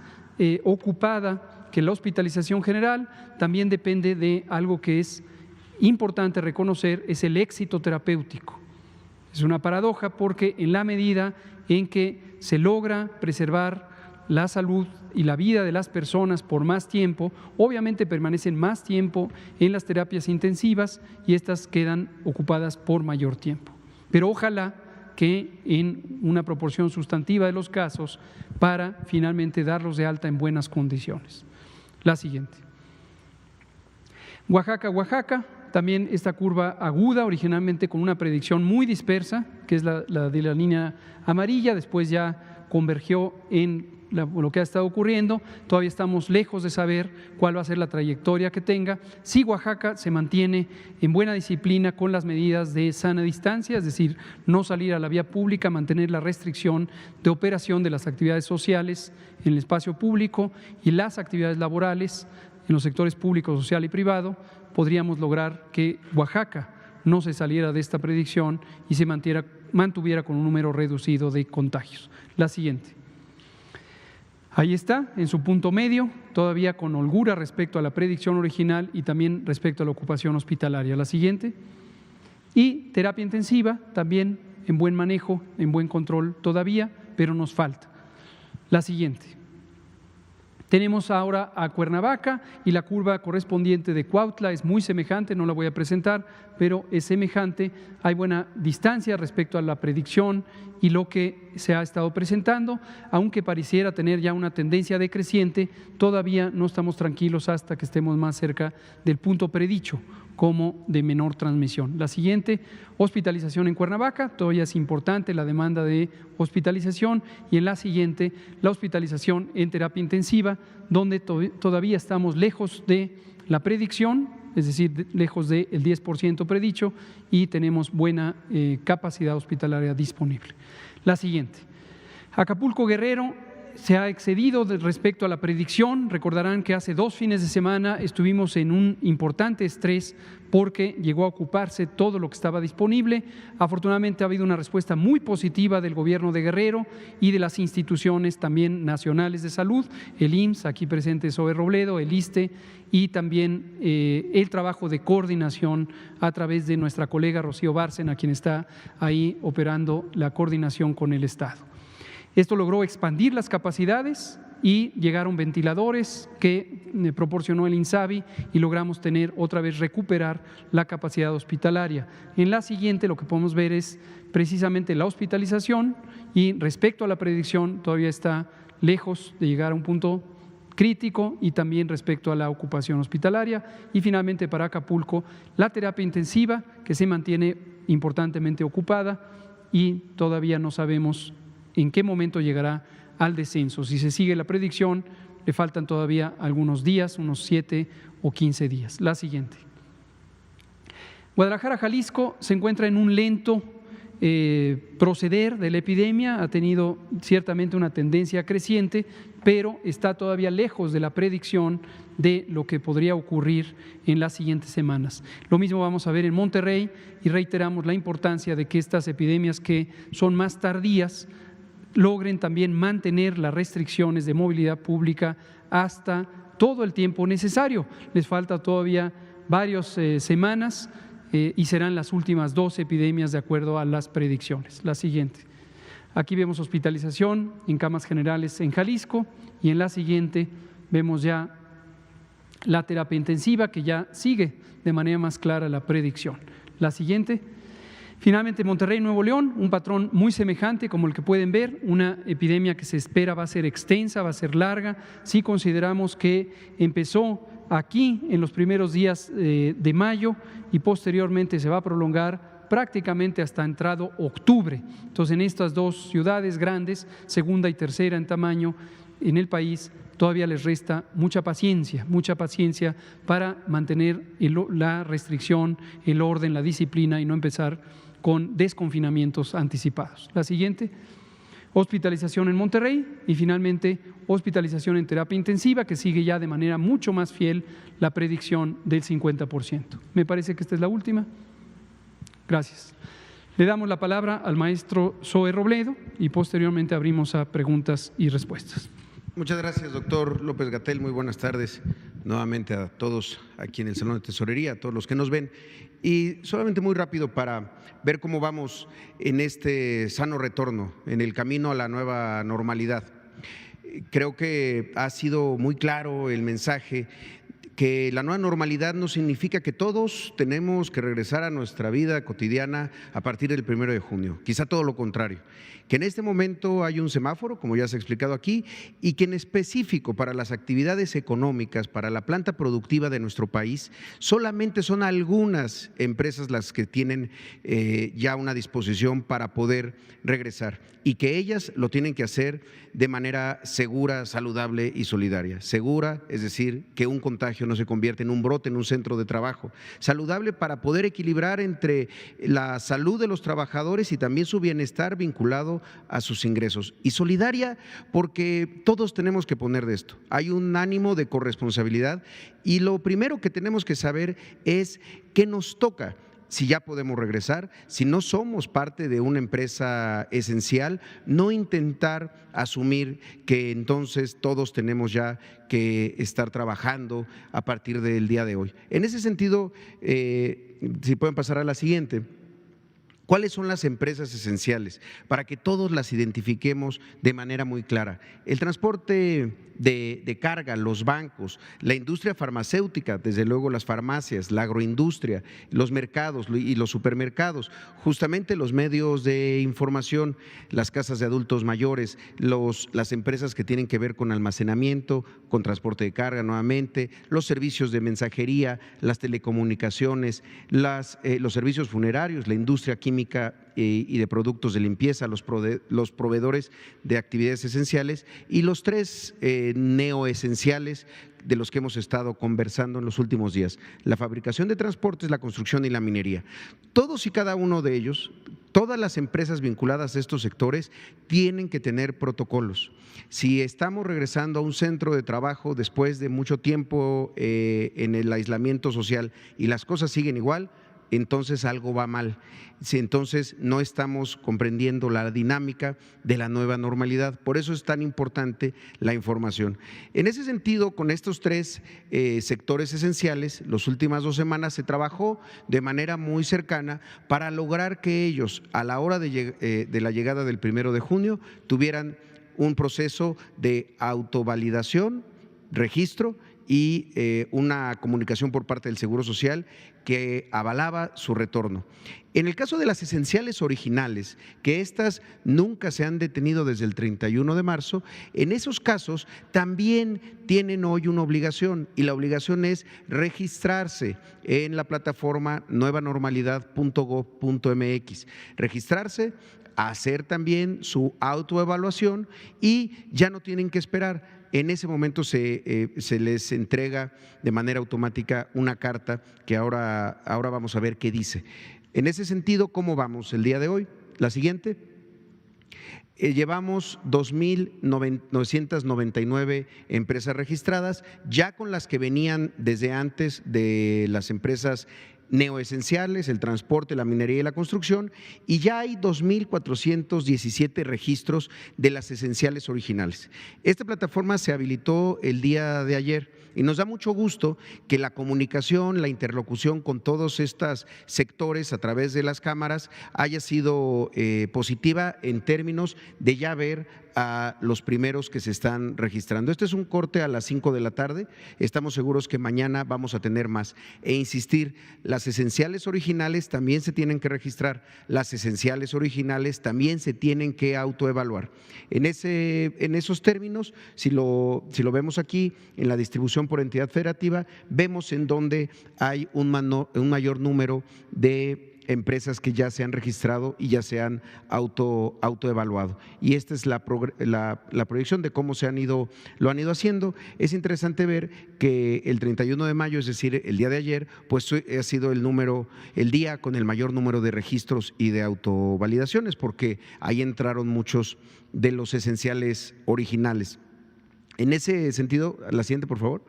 ocupada que la hospitalización general, también depende de algo que es importante reconocer, es el éxito terapéutico. Es una paradoja porque en la medida en que se logra preservar la salud y la vida de las personas por más tiempo, obviamente permanecen más tiempo en las terapias intensivas y estas quedan ocupadas por mayor tiempo. Pero ojalá que en una proporción sustantiva de los casos para finalmente darlos de alta en buenas condiciones. La siguiente. Oaxaca, también esta curva aguda, originalmente con una predicción muy dispersa, que es la de la línea amarilla, después ya convergió en lo que ha estado ocurriendo, todavía estamos lejos de saber cuál va a ser la trayectoria que tenga. Sí, Oaxaca se mantiene en buena disciplina con las medidas de sana distancia, es decir, no salir a la vía pública, mantener la restricción de operación de las actividades sociales en el espacio público y las actividades laborales en los sectores público, social y privado. Podríamos lograr que Oaxaca no se saliera de esta predicción y se mantuviera con un número reducido de contagios. La siguiente. Ahí está, en su punto medio, todavía con holgura respecto a la predicción original y también respecto a la ocupación hospitalaria. La siguiente. Y terapia intensiva, también en buen manejo, en buen control todavía, pero nos falta. La siguiente. Tenemos ahora a Cuernavaca y la curva correspondiente de Cuautla es muy semejante, no la voy a presentar, pero es semejante. Hay buena distancia respecto a la predicción y lo que se ha estado presentando, aunque pareciera tener ya una tendencia decreciente, todavía no estamos tranquilos hasta que estemos más cerca del punto predicho como de menor transmisión. La siguiente, hospitalización en Cuernavaca, todavía es importante la demanda de hospitalización y en la siguiente, la hospitalización en terapia intensiva, donde todavía estamos lejos de la predicción, es decir, lejos del 10% predicho y tenemos buena capacidad hospitalaria disponible. La siguiente, Acapulco, Guerrero, se ha excedido respecto a la predicción. Recordarán que hace 2 fines de semana estuvimos en un importante estrés porque llegó a ocuparse todo lo que estaba disponible. Afortunadamente ha habido una respuesta muy positiva del gobierno de Guerrero y de las instituciones también nacionales de salud, el IMSS, aquí presente Zoe Robledo, el ISSSTE y también el trabajo de coordinación a través de nuestra colega Rocío Bárcena, quien está ahí operando la coordinación con el Estado. Esto logró expandir las capacidades y llegaron ventiladores que proporcionó el INSABI y logramos otra vez recuperar la capacidad hospitalaria. En la siguiente lo que podemos ver es precisamente la hospitalización y respecto a la predicción todavía está lejos de llegar a un punto crítico y también respecto a la ocupación hospitalaria. Y finalmente para Acapulco, la terapia intensiva que se mantiene importantemente ocupada y todavía no sabemos en qué momento llegará al descenso. Si se sigue la predicción, le faltan todavía algunos días, unos 7 o 15 días. La siguiente. Guadalajara, Jalisco, se encuentra en un lento proceder de la epidemia, ha tenido ciertamente una tendencia creciente, pero está todavía lejos de la predicción de lo que podría ocurrir en las siguientes semanas. Lo mismo vamos a ver en Monterrey y reiteramos la importancia de que estas epidemias que son más tardías logren también mantener las restricciones de movilidad pública hasta todo el tiempo necesario. Les falta todavía varias semanas y serán las últimas 2 epidemias de acuerdo a las predicciones. La siguiente. Aquí vemos hospitalización en camas generales en Jalisco y en la siguiente vemos ya la terapia intensiva que ya sigue de manera más clara la predicción. La siguiente. Finalmente, Monterrey, Nuevo León, un patrón muy semejante como el que pueden ver, una epidemia que se espera va a ser extensa, va a ser larga. Si consideramos que empezó aquí en los primeros días de mayo y posteriormente se va a prolongar prácticamente hasta entrado octubre. Entonces, en estas 2 ciudades grandes, segunda y tercera en tamaño en el país, todavía les resta mucha paciencia para mantener la restricción, el orden, la disciplina y no empezar con desconfinamientos anticipados. La siguiente, hospitalización en Monterrey y finalmente hospitalización en terapia intensiva que sigue ya de manera mucho más fiel la predicción del 50%. Me parece que esta es la última. Gracias. Le damos la palabra al maestro Zoe Robledo y posteriormente abrimos a preguntas y respuestas. Muchas gracias, doctor López-Gatell. Muy buenas tardes nuevamente a todos aquí en el Salón de Tesorería, a todos los que nos ven. Y solamente muy rápido para ver cómo vamos en este sano retorno, en el camino a la nueva normalidad. Creo que ha sido muy claro el mensaje que la nueva normalidad no significa que todos tenemos que regresar a nuestra vida cotidiana a partir del 1 de junio, quizá todo lo contrario, que en este momento hay un semáforo, como ya se ha explicado aquí, y que en específico para las actividades económicas, para la planta productiva de nuestro país, solamente son algunas empresas las que tienen ya una disposición para poder regresar y que ellas lo tienen que hacer de manera segura, saludable y solidaria. Segura, es decir, que un contagio no se convierte en un brote en un centro de trabajo. Saludable para poder equilibrar entre la salud de los trabajadores y también su bienestar vinculado a sus ingresos. Y solidaria porque todos tenemos que poner de esto. Hay un ánimo de corresponsabilidad y lo primero que tenemos que saber es qué nos toca. Si ya podemos regresar, si no somos parte de una empresa esencial, no intentar asumir que entonces todos tenemos ya que estar trabajando a partir del día de hoy. En ese sentido, si pueden pasar a la siguiente. ¿Cuáles son las empresas esenciales? Para que todos las identifiquemos de manera muy clara. El transporte de carga, los bancos, la industria farmacéutica, desde luego las farmacias, la agroindustria, los mercados y los supermercados, justamente los medios de información, las casas de adultos mayores, las empresas que tienen que ver con almacenamiento, con transporte de carga nuevamente, los servicios de mensajería, las telecomunicaciones, los servicios funerarios, la industria química y de productos de limpieza, los proveedores de actividades esenciales y los 3 neoesenciales de los que hemos estado conversando en los últimos días: la fabricación de transportes, la construcción y la minería. Todos y cada uno de ellos, todas las empresas vinculadas a estos sectores tienen que tener protocolos. Si estamos regresando a un centro de trabajo después de mucho tiempo en el aislamiento social y las cosas siguen igual, entonces algo va mal. Si entonces no estamos comprendiendo la dinámica de la nueva normalidad. Por eso es tan importante la información. En ese sentido, con estos 3 sectores esenciales, las últimas 2 semanas se trabajó de manera muy cercana para lograr que ellos, a la hora de la llegada del 1 de junio, tuvieran un proceso de autovalidación, registro y una comunicación por parte del Seguro Social que avalaba su retorno. En el caso de las esenciales originales, que estas nunca se han detenido desde el 31 de marzo, en esos casos también tienen hoy una obligación, y la obligación es registrarse en la plataforma nuevanormalidad.gov.mx, registrarse, hacer también su autoevaluación y ya no tienen que esperar. En ese momento se les entrega de manera automática una carta que ahora vamos a ver qué dice. En ese sentido, ¿cómo vamos el día de hoy? La siguiente. Llevamos 2.999 empresas registradas, ya con las que venían desde antes de las empresas neoesenciales, el transporte, la minería y la construcción, y ya hay 2.417 registros de las esenciales originales. Esta plataforma se habilitó el día de ayer y nos da mucho gusto que la comunicación, la interlocución con todos estos sectores a través de las cámaras haya sido positiva en términos de ya ver a los primeros que se están registrando. Este es un corte a las 5 de la tarde, estamos seguros que mañana vamos a tener más. E insistir, las esenciales originales también se tienen que registrar, las esenciales originales también se tienen que autoevaluar. En esos términos, si lo vemos aquí en la distribución por entidad federativa, vemos en donde hay un mayor número de empresas que ya se han registrado y ya se han autoevaluado. Y esta es la proyección de cómo lo han ido haciendo. Es interesante ver que el 31 de mayo, es decir, el día de ayer, pues ha sido el día con el mayor número de registros y de autovalidaciones, porque ahí entraron muchos de los esenciales originales. En ese sentido, la siguiente, por favor.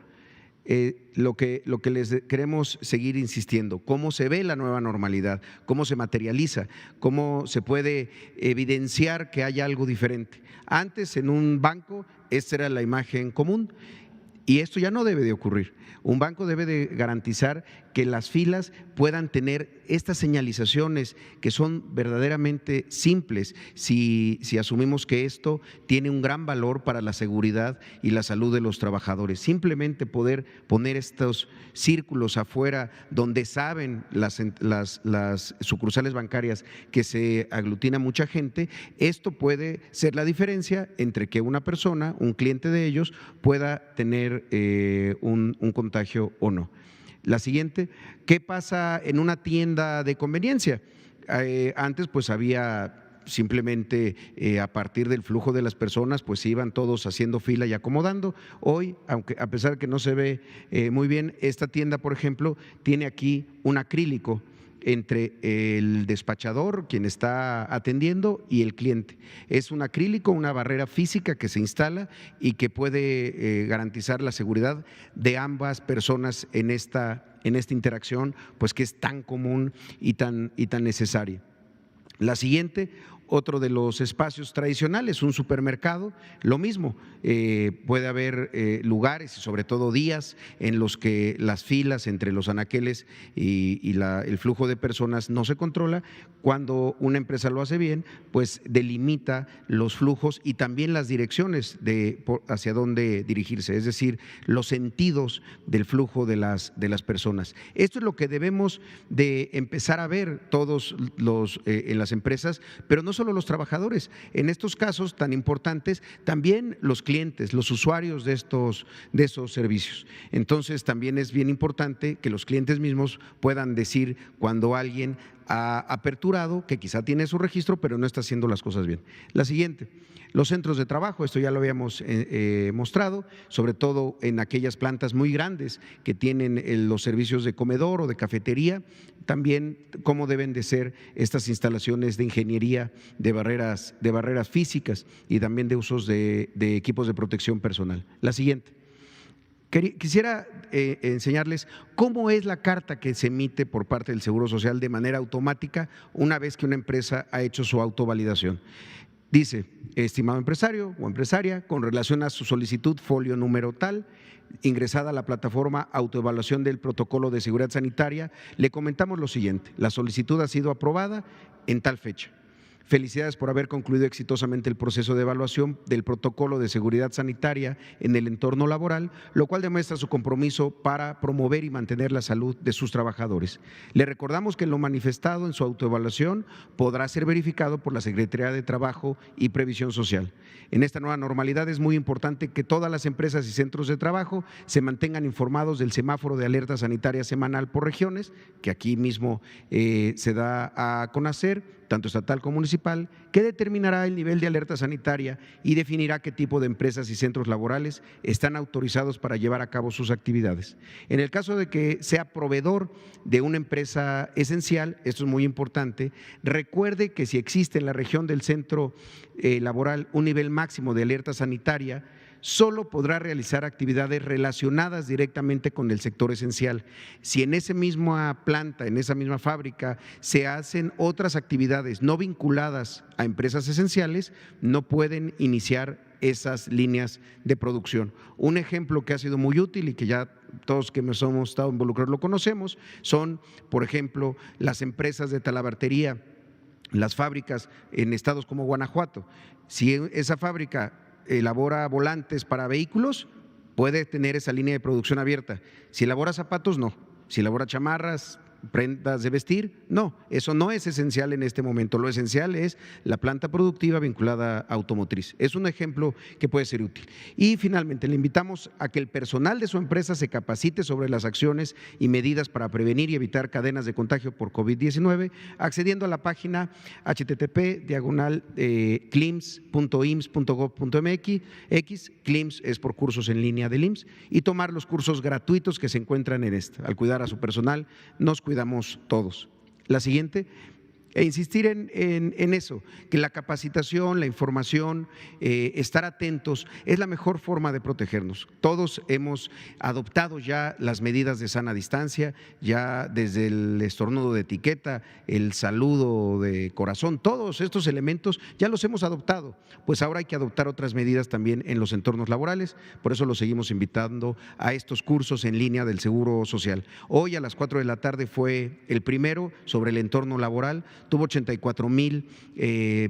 Lo que les queremos seguir insistiendo, cómo se ve la nueva normalidad, cómo se materializa, cómo se puede evidenciar que hay algo diferente. Antes, en un banco, esta era la imagen común y esto ya no debe de ocurrir. Un banco debe de garantizar que las filas puedan tener estas señalizaciones que son verdaderamente simples si asumimos que esto tiene un gran valor para la seguridad y la salud de los trabajadores. Simplemente poder poner estos círculos afuera donde saben las sucursales bancarias que se aglutina mucha gente, esto puede ser la diferencia entre que una persona, un cliente de ellos, pueda tener un contagio o no. La siguiente, ¿qué pasa en una tienda de conveniencia? Antes pues había simplemente a partir del flujo de las personas pues iban todos haciendo fila y acomodando. Hoy, aunque a pesar de que no se ve muy bien, esta tienda por ejemplo tiene aquí un acrílico entre el despachador, quien está atendiendo, y el cliente. Es un acrílico, una barrera física que se instala y que puede garantizar la seguridad de ambas personas en esta interacción, pues que es tan común y tan necesaria. La siguiente, otro de los espacios tradicionales, un supermercado, lo mismo, puede haber lugares y sobre todo días en los que las filas entre los anaqueles y el flujo de personas no se controla. Cuando una empresa lo hace bien, pues delimita los flujos y también las direcciones hacia dónde dirigirse, es decir, los sentidos del flujo de las personas. Esto es lo que debemos de empezar a ver todos en las empresas, pero no solo los trabajadores, en estos casos tan importantes, también los clientes, los usuarios de esos servicios. Entonces también es bien importante que los clientes mismos puedan decir cuando alguien ha aperturado, que quizá tiene su registro, pero no está haciendo las cosas bien. La siguiente, los centros de trabajo, esto ya lo habíamos mostrado, sobre todo en aquellas plantas muy grandes que tienen los servicios de comedor o de cafetería, también cómo deben de ser estas instalaciones de ingeniería de barreras físicas y también de usos de equipos de protección personal. La siguiente. Quisiera enseñarles cómo es la carta que se emite por parte del Seguro Social de manera automática una vez que una empresa ha hecho su autovalidación. Dice, estimado empresario o empresaria, con relación a su solicitud folio número tal, ingresada a la plataforma autoevaluación del protocolo de seguridad sanitaria, le comentamos lo siguiente: la solicitud ha sido aprobada en tal fecha. Felicidades por haber concluido exitosamente el proceso de evaluación del protocolo de seguridad sanitaria en el entorno laboral, lo cual demuestra su compromiso para promover y mantener la salud de sus trabajadores. Le recordamos que lo manifestado en su autoevaluación podrá ser verificado por la Secretaría de Trabajo y Previsión Social. En esta nueva normalidad es muy importante que todas las empresas y centros de trabajo se mantengan informados del semáforo de alerta sanitaria semanal por regiones, que aquí mismo se da a conocer, tanto estatal como municipal, que determinará el nivel de alerta sanitaria y definirá qué tipo de empresas y centros laborales están autorizados para llevar a cabo sus actividades. En el caso de que sea proveedor de una empresa esencial, esto es muy importante, recuerde que si existe en la región del centro laboral un nivel máximo de alerta sanitaria, solo podrá realizar actividades relacionadas directamente con el sector esencial. Si en esa misma planta, en esa misma fábrica, se hacen otras actividades no vinculadas a empresas esenciales, no pueden iniciar esas líneas de producción. Un ejemplo que ha sido muy útil y que ya todos que nos hemos estado involucrados lo conocemos, son, por ejemplo, las empresas de talabartería, las fábricas en estados como Guanajuato. Si esa fábrica elabora volantes para vehículos, puede tener esa línea de producción abierta. Si elabora zapatos, no. Si elabora chamarras, prendas de vestir, no. Eso no es esencial en este momento. Lo esencial es la planta productiva vinculada a automotriz. Es un ejemplo que puede ser útil. Y finalmente, le invitamos a que el personal de su empresa se capacite sobre las acciones y medidas para prevenir y evitar cadenas de contagio por COVID-19, accediendo a la página http://clims.ims.gov.mx, CLIMS es por cursos en línea del IMSS, y tomar los cursos gratuitos que se encuentran en esta. Al cuidar a su personal, nos cuidamos todos. La siguiente, e insistir en eso, que la capacitación, la información, estar atentos es la mejor forma de protegernos. Todos hemos adoptado ya las medidas de sana distancia, ya desde el estornudo de etiqueta, el saludo de corazón, todos estos elementos ya los hemos adoptado, pues ahora hay que adoptar otras medidas también en los entornos laborales, por eso los seguimos invitando a estos cursos en línea del Seguro Social. Hoy a las 4 de la tarde fue el primero sobre el entorno laboral, tuvo 84,000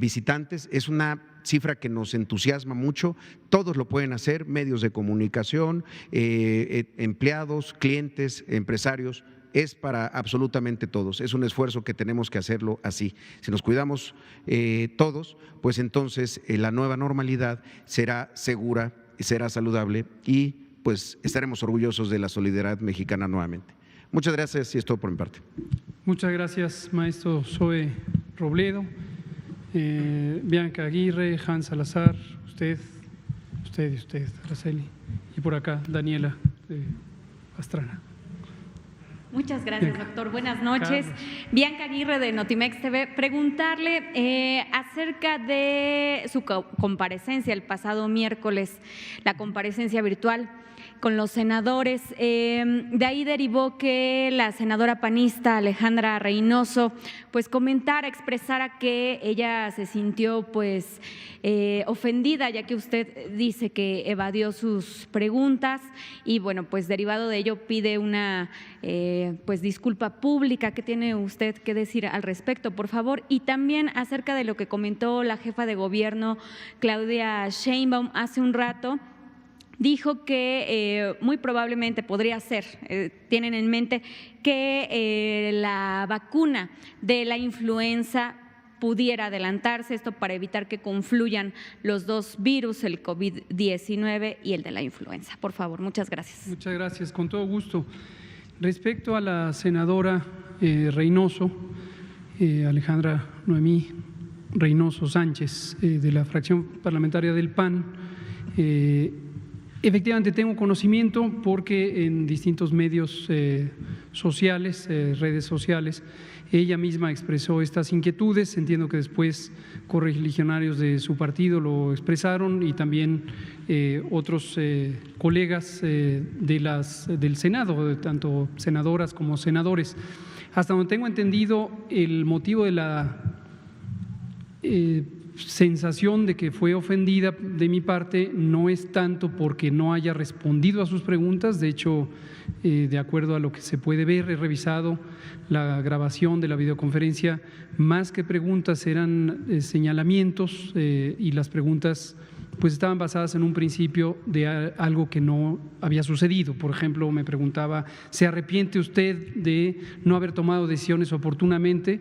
visitantes, es una cifra que nos entusiasma mucho, todos lo pueden hacer, medios de comunicación, empleados, clientes, empresarios, es para absolutamente todos, es un esfuerzo que tenemos que hacerlo así. Si nos cuidamos todos, pues entonces la nueva normalidad será segura, será saludable y pues estaremos orgullosos de la solidaridad mexicana nuevamente. Muchas gracias y es todo por mi parte. Muchas gracias, maestro Zoe Robledo, Bianca Aguirre, Hans Salazar, usted, Araceli, y por acá, Daniela Pastrana. Muchas gracias, Bianca. doctor. Buenas noches. Carlos. Bianca Aguirre de Notimex TV. Preguntarle acerca de su comparecencia el pasado miércoles, la comparecencia virtual con los senadores. De ahí derivó que la senadora panista Alejandra Reynoso pues expresara que ella se sintió pues ofendida, ya que usted dice que evadió sus preguntas y bueno, pues derivado de ello pide una pues disculpa pública. ¿Qué tiene usted que decir al respecto, por favor? Y también acerca de lo que comentó la jefa de gobierno Claudia Sheinbaum hace un rato. Dijo que muy probablemente podría ser, tienen en mente que la vacuna de la influenza pudiera adelantarse, esto para evitar que confluyan los dos virus, el COVID-19 y el de la influenza. Por favor, muchas gracias. Muchas gracias, con todo gusto. Respecto a la senadora Reynoso, Alejandra Noemí Reynoso Sánchez, de la fracción parlamentaria del PAN, efectivamente tengo conocimiento porque en distintos medios sociales, redes sociales, ella misma expresó estas inquietudes. Entiendo que después correligionarios de su partido lo expresaron y también otros colegas del Senado, tanto senadoras como senadores. Hasta donde tengo entendido, el motivo de la sensación de que fue ofendida de mi parte no es tanto porque no haya respondido a sus preguntas. De hecho, de acuerdo a lo que se puede ver, he revisado la grabación de la videoconferencia, más que preguntas eran señalamientos, y las preguntas pues estaban basadas en un principio de algo que no había sucedido. Por ejemplo, me preguntaba: ¿se arrepiente usted de no haber tomado decisiones oportunamente?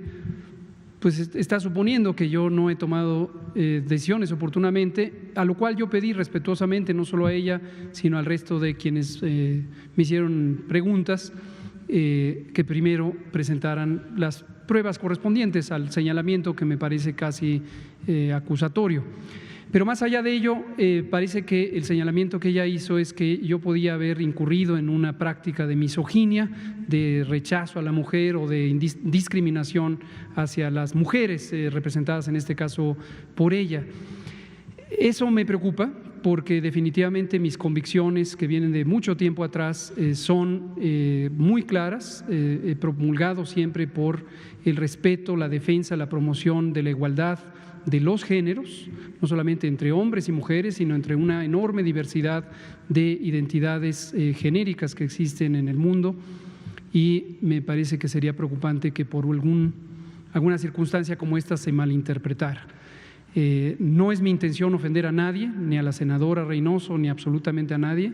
Pues está suponiendo que yo no he tomado decisiones oportunamente, a lo cual yo pedí respetuosamente, no solo a ella, sino al resto de quienes me hicieron preguntas, que primero presentaran las pruebas correspondientes al señalamiento, que me parece casi acusatorio. Pero más allá de ello, parece que el señalamiento que ella hizo es que yo podía haber incurrido en una práctica de misoginia, de rechazo a la mujer o de discriminación hacia las mujeres, representadas en este caso por ella. Eso me preocupa porque definitivamente mis convicciones, que vienen de mucho tiempo atrás, son muy claras. He promulgado siempre por el respeto, la defensa, la promoción de la igualdad de los géneros, no solamente entre hombres y mujeres, sino entre una enorme diversidad de identidades genéricas que existen en el mundo, y me parece que sería preocupante que por alguna circunstancia como esta se malinterpretara. No es mi intención ofender a nadie, ni a la senadora Reynoso, ni absolutamente a nadie.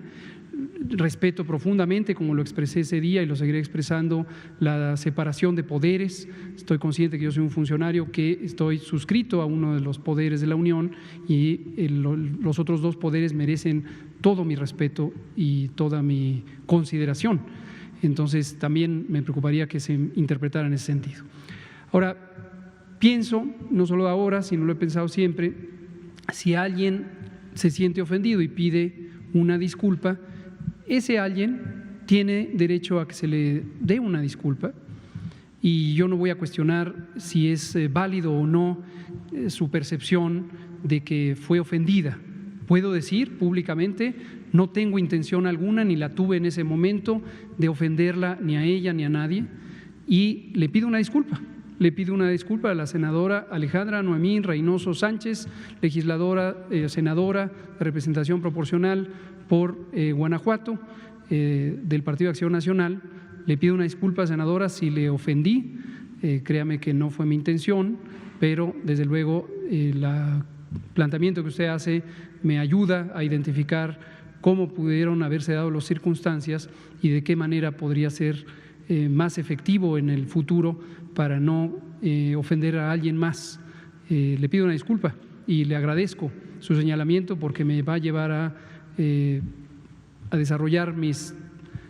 Respeto profundamente, como lo expresé ese día y lo seguiré expresando, la separación de poderes. Estoy consciente que yo soy un funcionario que estoy suscrito a uno de los poderes de la Unión, y los otros dos poderes merecen todo mi respeto y toda mi consideración. Entonces también me preocuparía que se interpretara en ese sentido. Ahora, pienso, no solo ahora, sino lo he pensado siempre, si alguien se siente ofendido y pide una disculpa, ese alguien tiene derecho a que se le dé una disculpa, y yo no voy a cuestionar si es válido o no su percepción de que fue ofendida. Puedo decir públicamente: no tengo intención alguna, ni la tuve en ese momento, de ofenderla ni a ella ni a nadie, y le pido una disculpa. Le pido una disculpa a la senadora Alejandra Noemí Reynoso Sánchez, legisladora, senadora de representación proporcional por Guanajuato, del Partido de Acción Nacional. Le pido una disculpa, senadora, si le ofendí. Créame que no fue mi intención, pero desde luego el planteamiento que usted hace me ayuda a identificar cómo pudieron haberse dado las circunstancias y de qué manera podría ser más efectivo en el futuro para no ofender a alguien más. Le pido una disculpa y le agradezco su señalamiento, porque me va a llevar a desarrollar mis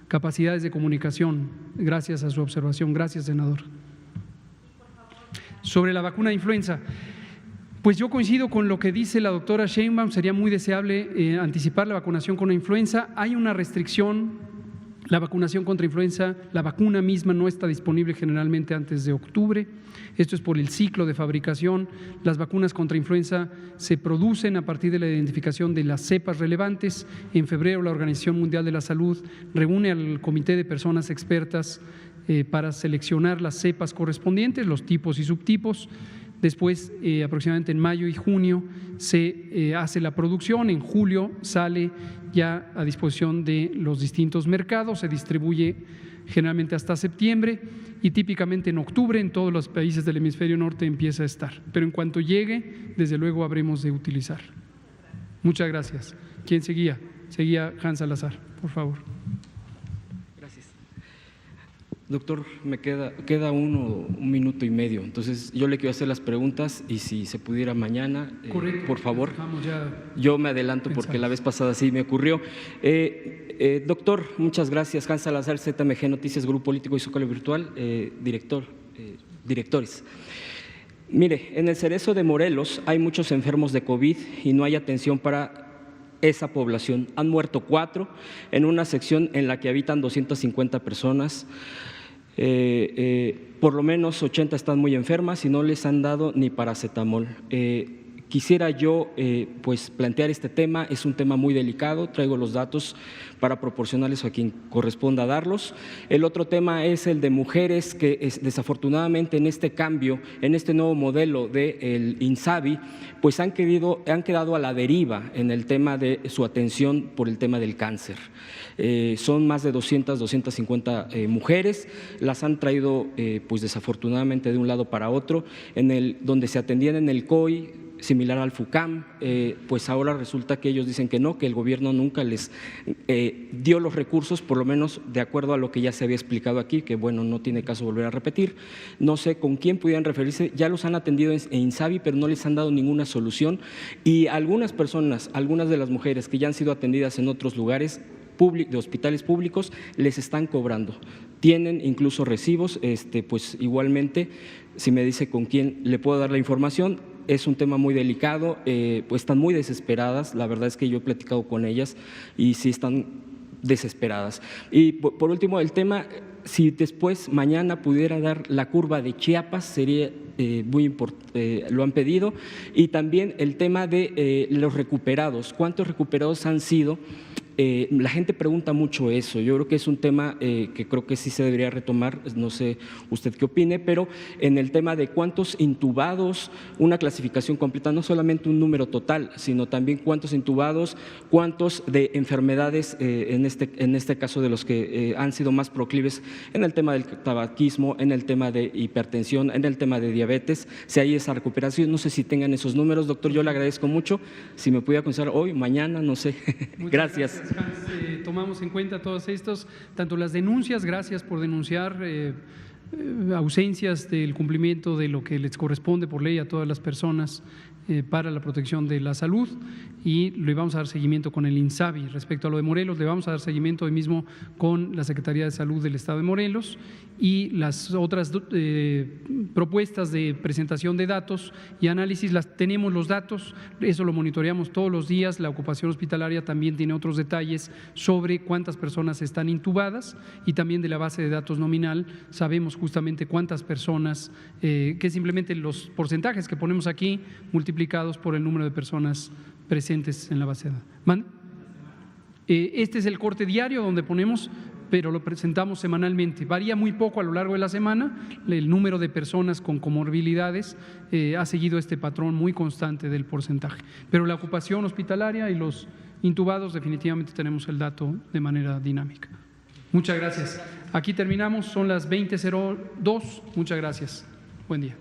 capacidades de comunicación. Gracias a su observación. Gracias, senador. Sobre la vacuna de influenza, pues yo coincido con lo que dice la doctora Sheinbaum. Sería muy deseable anticipar la vacunación con la influenza. Hay una restricción. La vacunación contra influenza, la vacuna misma no está disponible generalmente antes de octubre. Esto es por el ciclo de fabricación. Las vacunas contra influenza se producen a partir de la identificación de las cepas relevantes. En febrero, la Organización Mundial de la Salud reúne al comité de personas expertas para seleccionar las cepas correspondientes, los tipos y subtipos. Después, aproximadamente en mayo y junio, se hace la producción. En julio sale ya a disposición de los distintos mercados, se distribuye generalmente hasta septiembre, y típicamente en octubre en todos los países del hemisferio norte empieza a estar. Pero en cuanto llegue, desde luego habremos de utilizar. Muchas gracias. ¿Quién seguía? Seguía Hans Salazar, por favor. Doctor, me queda un minuto y medio, entonces yo le quiero hacer las preguntas, y si se pudiera mañana, por favor. Yo me adelanto porque la vez pasada sí me ocurrió. Doctor, muchas gracias. Hans Salazar, ZMG Noticias, Grupo Político y Zócalo Virtual, directores. Mire, en el Cerezo de Morelos hay muchos enfermos de COVID y no hay atención para esa población. Han muerto 4 en una sección en la que habitan 250 personas. Por lo menos 80 están muy enfermas y no les han dado ni paracetamol. quisiera yo pues plantear este tema. Es un tema muy delicado, traigo los datos para proporcionarles a quien corresponda darlos. El otro tema es el de mujeres que desafortunadamente en este cambio, en este nuevo modelo del INSABI, pues han quedado a la deriva en el tema de su atención por el tema del cáncer. Son más de 250 mujeres, las han traído pues desafortunadamente de un lado para otro, donde se atendían en el COI, similar al FUCAM, pues ahora resulta que ellos dicen que no, que el gobierno nunca les dio los recursos, por lo menos de acuerdo a lo que ya se había explicado aquí, que bueno, no tiene caso volver a repetir. No sé con quién pudieran referirse, ya los han atendido en INSABI, pero no les han dado ninguna solución, y algunas personas, algunas de las mujeres que ya han sido atendidas en otros lugares de hospitales públicos, les están cobrando. Tienen incluso recibos, pues igualmente, si me dice con quién le puedo dar la información. Es un tema muy delicado, pues están muy desesperadas, la verdad es que yo he platicado con ellas y sí están desesperadas. Y por último, el tema, si después mañana pudiera dar la curva de Chiapas, sería muy importante, lo han pedido, y también el tema de los recuperados, ¿cuántos recuperados han sido? La gente pregunta mucho eso. Yo creo que es un tema que creo que sí se debería retomar, no sé usted qué opine, pero en el tema de cuántos intubados, una clasificación completa, no solamente un número total, sino también cuántos intubados, cuántos de enfermedades, en este caso de los que han sido más proclives en el tema del tabaquismo, en el tema de hipertensión, en el tema de diabetes, si hay esa recuperación. No sé si tengan esos números, doctor, yo le agradezco mucho, si me pudiera contestar hoy, mañana, no sé. Gracias. Hans, tomamos en cuenta todos estos, tanto las denuncias, gracias por denunciar ausencias del cumplimiento de lo que les corresponde por ley a todas las personas para la protección de la salud, y le vamos a dar seguimiento con el INSABI. Respecto a lo de Morelos, le vamos a dar seguimiento hoy mismo con la Secretaría de Salud del Estado de Morelos, y las otras propuestas de presentación de datos y análisis, tenemos los datos, eso lo monitoreamos todos los días. La ocupación hospitalaria también tiene otros detalles sobre cuántas personas están intubadas, y también de la base de datos nominal sabemos justamente cuántas personas, que simplemente los porcentajes que ponemos aquí multiplicados por el número de personas presentes en la base de datos. Este es el corte diario donde ponemos, pero lo presentamos semanalmente. Varía muy poco a lo largo de la semana. El número de personas con comorbilidades ha seguido este patrón muy constante del porcentaje. Pero la ocupación hospitalaria y los intubados, definitivamente tenemos el dato de manera dinámica. Muchas gracias. Aquí terminamos, son las 20:02. Muchas gracias. Buen día.